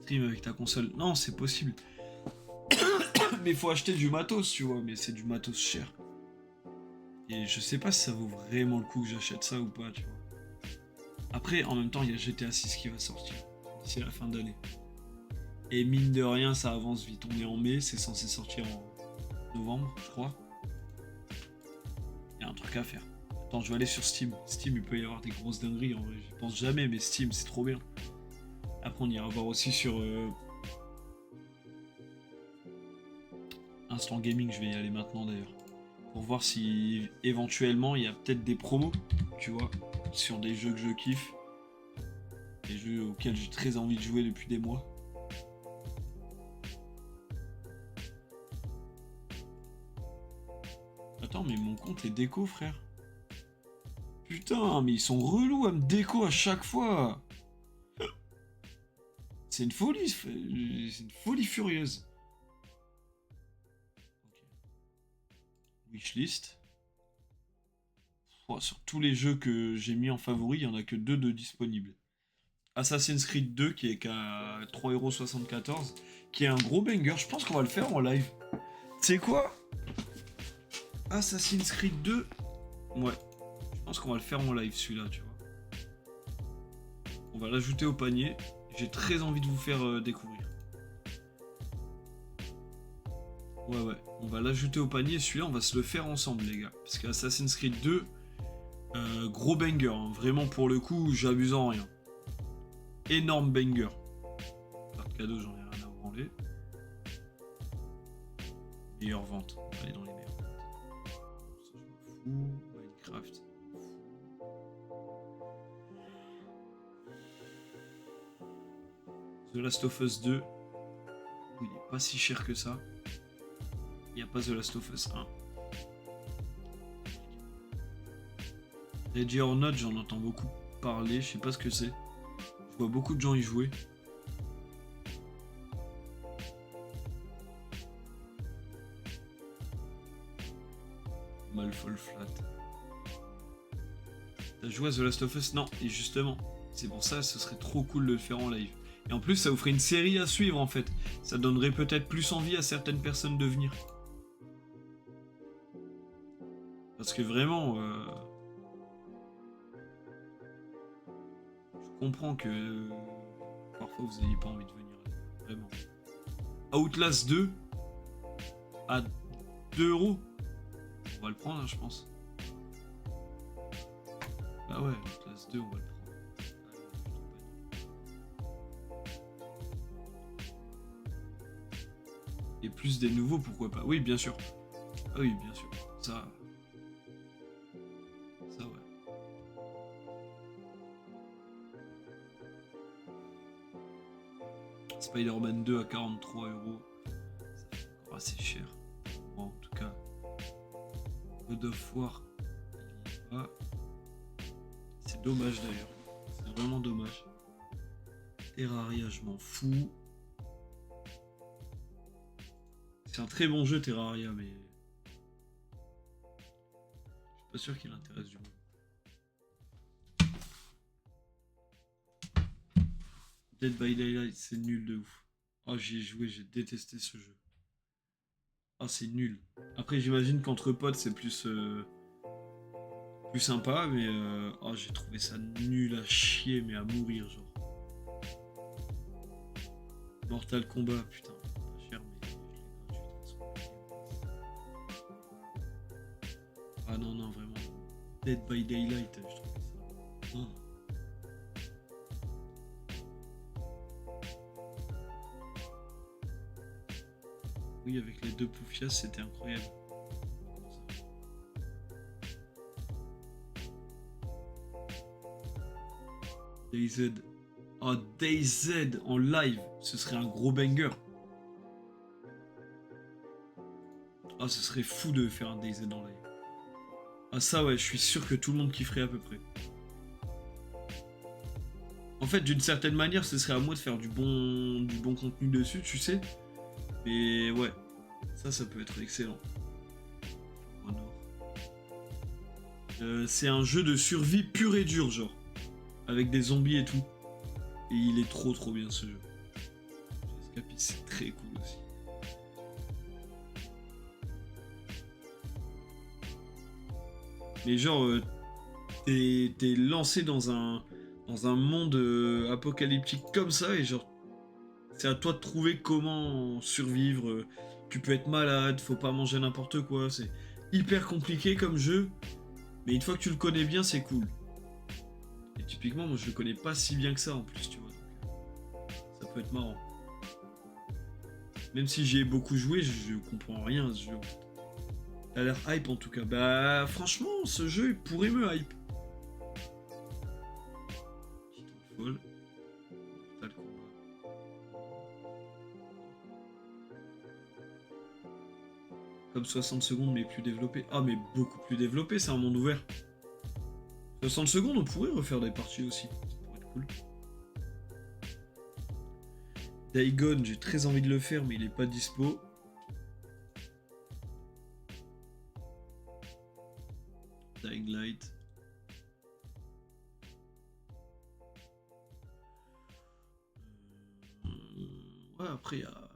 Stream avec ta console. Non, c'est possible. Mais faut acheter du matos, tu vois, mais c'est du matos cher. Et je sais pas si ça vaut vraiment le coup que j'achète ça ou pas, tu vois. Après, en même temps, il y a GTA 6 qui va sortir d'ici la fin d'année. Et mine de rien, ça avance vite. On est en mai, c'est censé sortir en novembre, je crois. Il y a un truc à faire. Attends, je vais aller sur Steam. Steam, il peut y avoir des grosses dingueries, en vrai. J'y pense jamais, mais Steam, c'est trop bien. Après, on ira voir aussi sur Instant Gaming, je vais y aller maintenant d'ailleurs. Pour voir si éventuellement il y a peut-être des promos, tu vois, sur des jeux que je kiffe. Des jeux auxquels j'ai très envie de jouer depuis des mois. Attends, mais mon compte est déco, frère. Putain, mais ils sont relous à me déco à chaque fois. C'est une folie, c'est une folie furieuse. Ok. Wishlist. Oh, sur tous les jeux que j'ai mis en favori, il n'y en a que 2 de disponibles. Assassin's Creed 2 qui est qu'à 3,74€, qui est un gros banger. Je pense qu'on va le faire en live. C'est quoi? Assassin's Creed 2? Ouais. Je pense qu'on va le faire en live celui-là, tu vois. On va l'ajouter au panier. J'ai très envie de vous faire découvrir. Ouais, ouais. On va l'ajouter au panier. Celui-là, on va se le faire ensemble, les gars. Parce que Assassin's Creed 2, gros banger. Hein. Vraiment, pour le coup, j'abuse en rien. Énorme banger. Pas de cadeau, j'en ai rien à branler. Meilleures ventes. On va aller dans les meilleures ventes. Ça, je m'en fous. Minecraft. The Last of Us 2. Il est pas si cher que ça. Il n'y a pas The Last of Us 1. Ready or Not, j'en entends beaucoup parler. Je sais pas ce que c'est. Je vois beaucoup de gens y jouer. Fall Flat. T'as joué à The Last of Us? Non, et justement, c'est pour ça, ce serait trop cool de le faire en live. Et en plus, ça vous ferait une série à suivre en fait. Ça donnerait peut-être plus envie à certaines personnes de venir. Parce que vraiment, je comprends que parfois vous n'ayez pas envie de venir. Vraiment. Outlast 2 à 2 €. On va le prendre, hein, je pense. Ah ouais, Outlast 2, on va le prendre. Et plus des nouveaux, pourquoi pas. Oui, bien sûr. Ah oui, bien sûr. Ça ouais. Spider-Man 2 à 43 €. C'est encore assez cher. Moi, en tout cas. God of War, il y est pas. C'est dommage d'ailleurs. C'est vraiment dommage. Terraria, je m'en fous. C'est un très bon jeu, Terraria, mais je suis pas sûr qu'il intéresse du monde. Dead by Daylight, c'est nul de ouf. Oh, j'y ai joué, j'ai détesté ce jeu. Ah, c'est nul. Après, j'imagine qu'entre potes, c'est plus sympa, mais oh, j'ai trouvé ça nul à chier, mais à mourir, genre. Mortal Kombat, putain, pas cher, mais je l'ai gratuit de toute façon. Ah non, non, vraiment. Dead by Daylight, je trouvais ça. Oh. Oui, avec les deux Poufias, c'était incroyable. DayZ. Oh, DayZ en live, ce serait un gros banger. Ah, ce serait fou de faire un DayZ en live. Ah ça ouais, je suis sûr que tout le monde kifferait à peu près. En fait, d'une certaine manière, ce serait à moi de faire du bon contenu dessus, tu sais. Mais ouais, ça peut être excellent. C'est un jeu de survie pur et dur, genre. Avec des zombies et tout. Et il est trop bien ce jeu. Escapist, c'est très cool aussi. Mais genre, t'es lancé dans un monde apocalyptique comme ça et genre, c'est à toi de trouver comment survivre. Tu peux être malade, faut pas manger n'importe quoi. C'est hyper compliqué comme jeu, mais une fois que tu le connais bien, c'est cool. Et typiquement, moi je le connais pas si bien que ça en plus, tu vois. Donc, ça peut être marrant. Même si j'y ai beaucoup joué, je comprends rien à ce jeu. Il a l'air hype en tout cas. Bah franchement, ce jeu il pourrait me hype. Titanfall. Mortal Kombat. Comme 60 secondes mais plus développé. Ah mais beaucoup plus développé, c'est un monde ouvert. 60 secondes, on pourrait refaire des parties aussi. Ça pourrait être cool. Dagon, j'ai très envie de le faire mais il est pas dispo. Dying Light. Ouais, après, il y a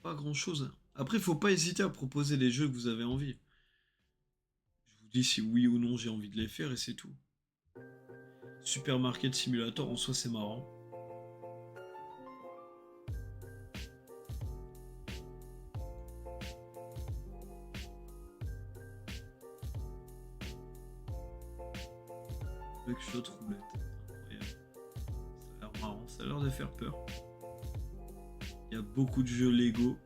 pas grand chose. Après, faut pas hésiter à proposer des jeux que vous avez envie. Je vous dis si oui ou non j'ai envie de les faire et c'est tout. Supermarket Simulator, en soi, c'est marrant. Buckshot Roulette. Incroyable. Ça a l'air marrant, ça a l'air de faire peur. Il y a beaucoup de jeux Lego.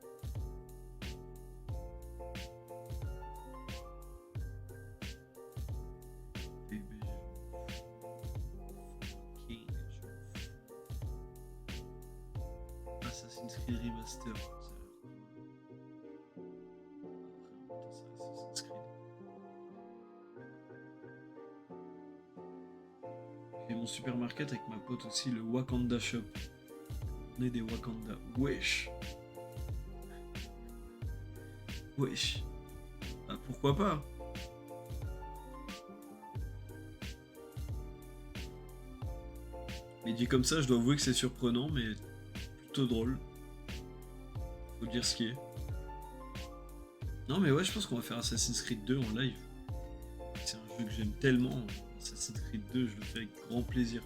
Assassin's Creed Remaster. Assassin's Creed. J'ai mon supermarket avec ma pote aussi, le Wakanda Shop. On est des Wakanda. Wesh. Wesh. Ah, pourquoi pas? Mais dit comme ça, je dois avouer que c'est surprenant, mais plutôt drôle. Faut dire ce qui est. Non mais ouais, je pense qu'on va faire Assassin's Creed 2 en live. C'est un jeu que j'aime tellement. Assassin's Creed 2, je le fais avec grand plaisir.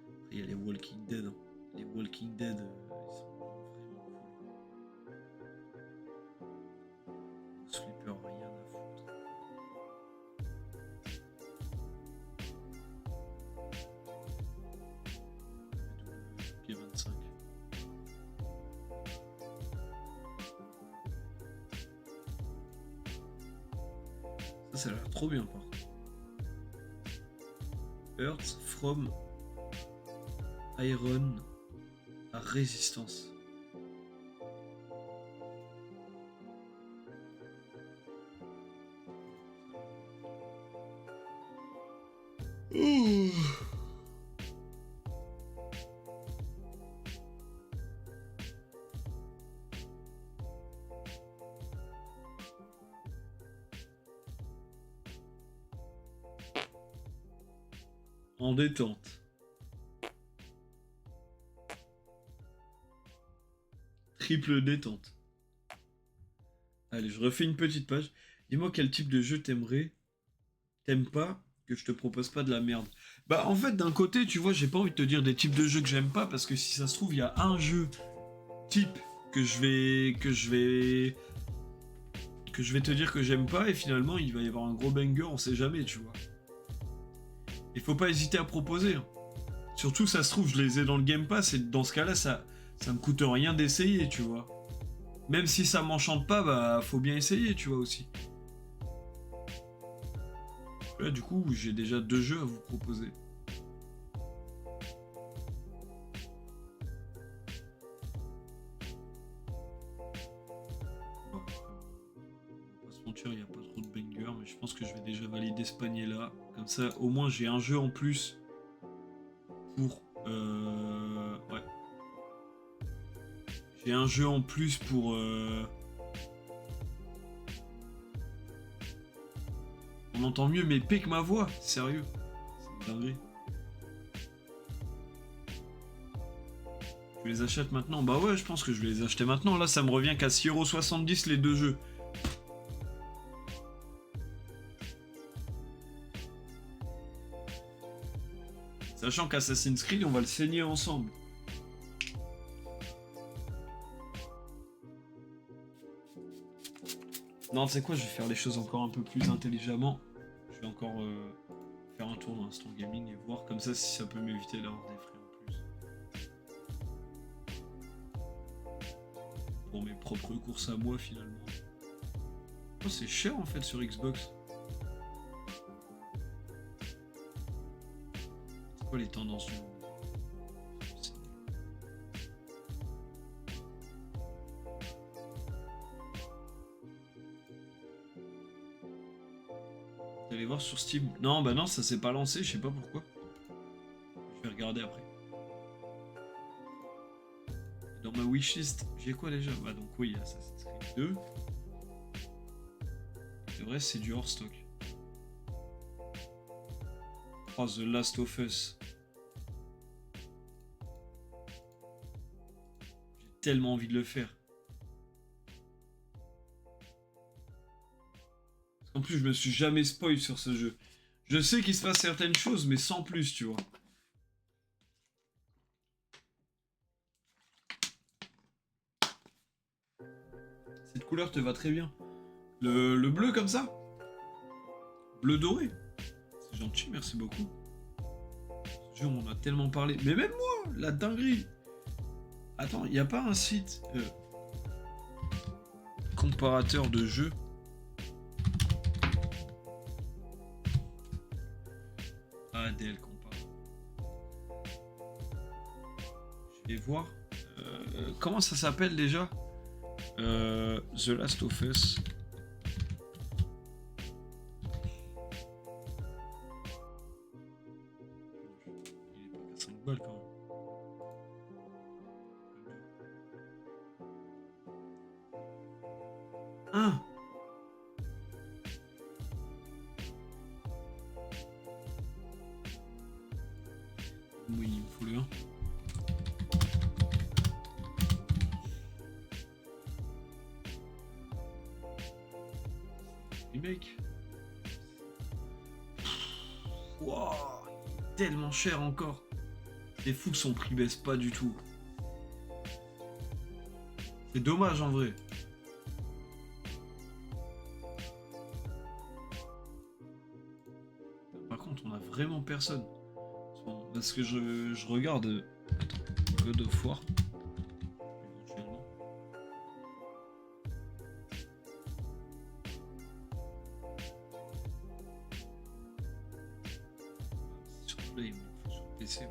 Après, il y a les Walking Dead. Hein. Les Walking Dead, ils sont vraiment cool. Sleeper, rien à foutre. G25. Ça a l'air trop bien par contre. Earth from Iron à Résistance. Ouh. En détente. Triple détente. Allez, je refais une petite page. Dis-moi quel type de jeu t'aimerais. T'aimes pas que je te propose pas de la merde. Bah en fait d'un côté tu vois j'ai pas envie de te dire des types de jeux que j'aime pas parce que si ça se trouve il y a un jeu type que je vais te dire que j'aime pas et finalement il va y avoir un gros banger, on sait jamais tu vois. Il faut pas hésiter à proposer. Hein. Surtout ça se trouve je les ai dans le Game Pass et dans ce cas-là ça me coûte rien d'essayer tu vois. Même si ça m'enchante pas bah faut bien essayer tu vois aussi. Là, du coup, j'ai déjà 2 jeux à vous proposer. Bon, on va pas se mentir, il n'y a pas trop de bangers, mais je pense que je vais déjà valider ce panier-là. Comme ça, au moins, j'ai un jeu en plus pour... Ouais. J'ai un jeu en plus pour... On entend mieux mes P que ma voix, sérieux. C'est une dinguerie. Je les achète maintenant. Bah ouais, je pense que je vais les acheter maintenant. Là, ça me revient qu'à 6,70€ les 2 jeux. Sachant qu'Assassin's Creed, on va le saigner ensemble. Non, tu sais quoi, je vais faire les choses encore un peu plus intelligemment. Je vais encore faire un tour dans Instant Gaming et voir comme ça si ça peut m'éviter d'avoir des frais en plus. Pour mes propres courses à moi finalement. Oh, c'est cher en fait sur Xbox. C'est quoi les tendances du moment ? Vous allez voir sur Steam. Non, bah non, ça s'est pas lancé, je sais pas pourquoi. Je vais regarder après. Dans ma wishlist, j'ai quoi déjà? Bah donc oui, Assassin's Creed 2. C'est vrai, c'est du hors stock. Oh, The Last of Us. J'ai tellement envie de le faire. En plus, je me suis jamais spoil sur ce jeu. Je sais qu'il se passe certaines choses, mais sans plus, tu vois. Cette couleur te va très bien. Le bleu comme ça. Bleu doré. C'est gentil, merci beaucoup. Ce jeu, on en a tellement parlé. Mais même moi, la dinguerie. Attends, il n'y a pas un site comparateur de jeux. ADL compare. vais voir. Comment ça s'appelle déjà? The Last of Us. Il est pas qu'à 5 balles quand même. Ah! Oui, il me faut le 1. Remake. Wow, tellement cher encore. C'est fou que son prix baisse pas du tout. C'est dommage en vrai. Par contre, on a vraiment personne. Parce que je regarde. Attends, God of War. Éventuellement. Sur Play, mais il faut sur PC.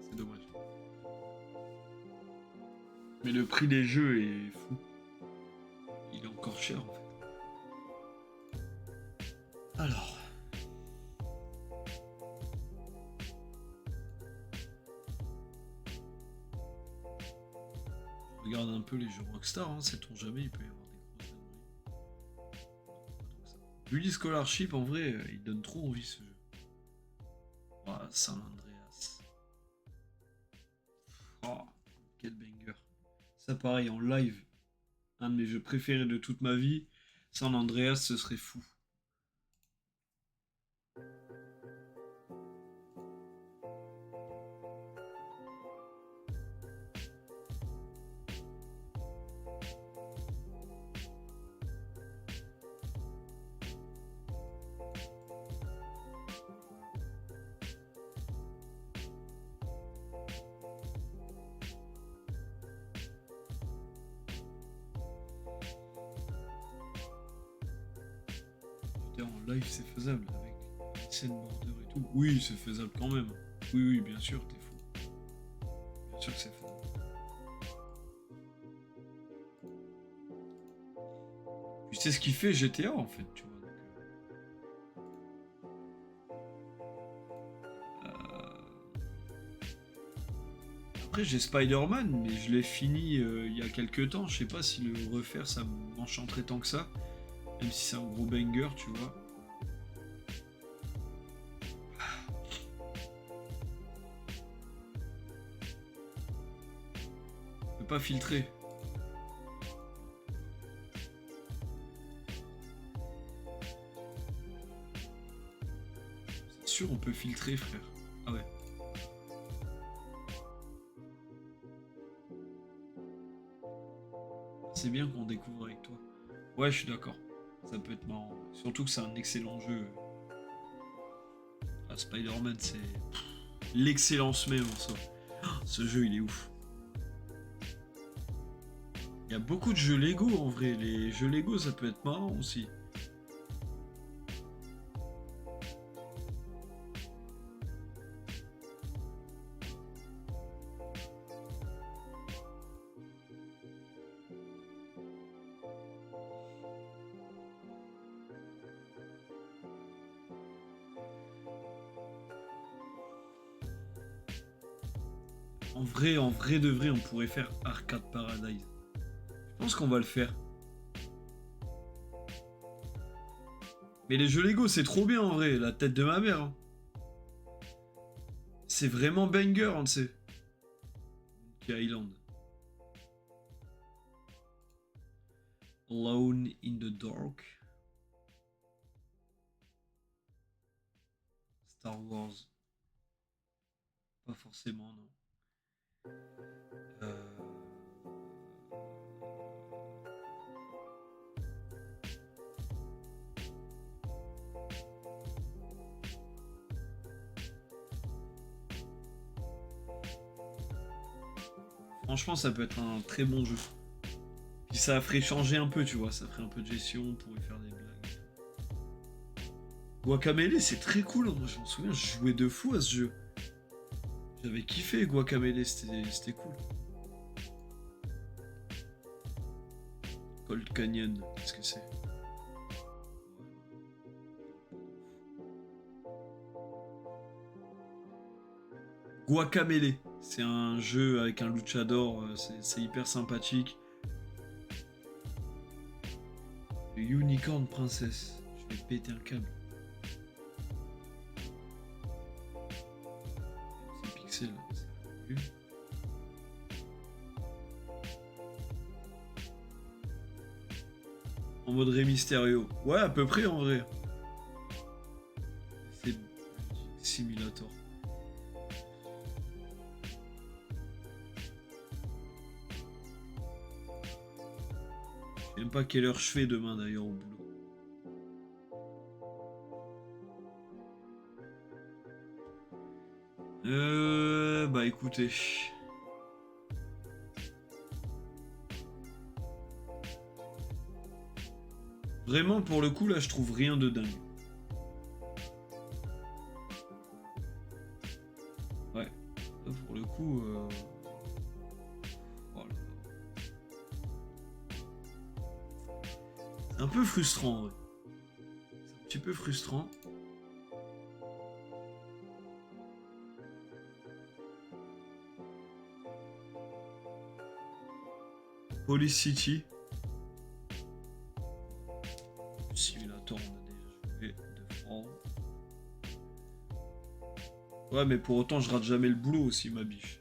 C'est dommage. Mais le prix des jeux est fou. Il est encore cher en fait. Alors. Je regarde un peu les jeux Rockstar, hein, sait-on jamais, il peut y avoir des grosses dingueries. Bully Scholarship, en vrai, il donne trop envie ce jeu. Oh, San Andreas. Oh, quel banger. Ça pareil, en live, un de mes jeux préférés de toute ma vie, San Andreas, ce serait fou. En live, c'est faisable avec les scènes border et tout. Oui, c'est faisable quand même. Oui, oui, bien sûr, t'es fou. Bien sûr que c'est faisable. Puis c'est ce qui fait GTA en fait, tu vois. Après, j'ai Spider-Man, mais je l'ai fini il y a quelques temps. Je sais pas si le refaire ça m'enchanterait tant que ça. Même si c'est un gros banger, tu vois. On peut pas filtrer. C'est sûr, on peut filtrer, frère. Ah ouais. C'est bien qu'on découvre avec toi. Ouais, je suis d'accord. Ça peut être marrant. Surtout que c'est un excellent jeu. Ah, Spider-Man, c'est l'excellence même en soi. Ce jeu, il est ouf. Il y a beaucoup de jeux Lego en vrai. Les jeux Lego, ça peut être marrant aussi. En vrai de vrai, on pourrait faire Arcade Paradise. Je pense qu'on va le faire. Mais les jeux Lego, c'est trop bien en vrai. La tête de ma mère. Hein. C'est vraiment banger, on le sait. Monkey Island. Alone in the Dark. Star Wars. Pas forcément, non. Franchement, ça peut être un très bon jeu. Puis ça ferait changer un peu, tu vois. Ça ferait un peu de gestion, on pourrait faire des blagues. Guacamelee, c'est très cool. Moi, je m'en souviens, je jouais de fou à ce jeu. J'avais kiffé Guacamelee, c'était cool. Cold Canyon, qu'est-ce que c'est? Guacamelee, c'est un jeu avec un luchador, c'est hyper sympathique. Unicorn Princess, je vais péter un câble. C'est pixel, c'est vu. En mode Rey Mysterio. Ouais, à peu près en vrai. C'est Simulator. Je sais même pas quelle heure je fais demain d'ailleurs au boulot. Bah écoutez. Vraiment pour le coup là je trouve rien de dingue. Ouais. Là, pour le coup. Voilà. C'est un peu frustrant, ouais. C'est un petit peu frustrant. Police City. Simulator, on a déjà joué 2 francs. Ouais, mais pour autant, je rate jamais le boulot aussi, ma biche.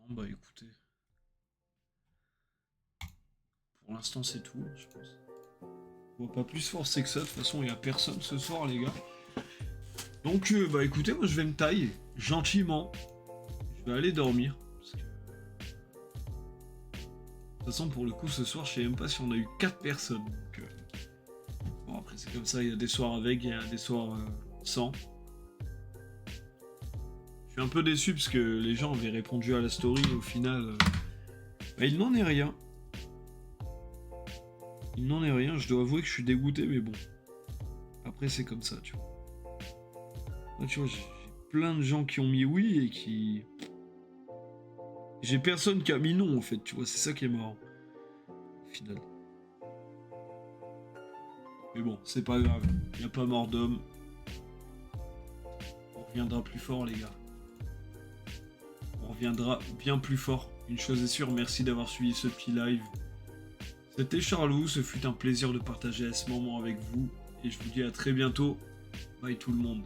Non, bah écoutez. Pour l'instant, c'est tout, je pense. On va pas plus forcer que ça. De toute façon, il n'y a personne ce soir, les gars. Donc, bah écoutez, moi, je vais me tailler gentiment. Je vais aller dormir. Parce que... De toute façon, pour le coup, ce soir, je sais même pas si on a eu 4 personnes. Donc, bon, après, c'est comme ça. Il y a des soirs avec, il y a des soirs sans. Je suis un peu déçu parce que les gens avaient répondu à la story. Et au final, bah, il n'en est rien. Il n'en est rien, je dois avouer que je suis dégoûté, mais bon. Après, c'est comme ça, tu vois. Là, tu vois, j'ai plein de gens qui ont mis oui et qui... J'ai personne qui a mis non, en fait, tu vois, c'est ça qui est marrant. Au final. Mais bon, c'est pas grave, il n'y a pas mort d'homme. On reviendra plus fort, les gars. On reviendra bien plus fort. Une chose est sûre, merci d'avoir suivi ce petit live. C'était Charlou, ce fut un plaisir de partager ce moment avec vous. Et je vous dis à très bientôt. Bye tout le monde.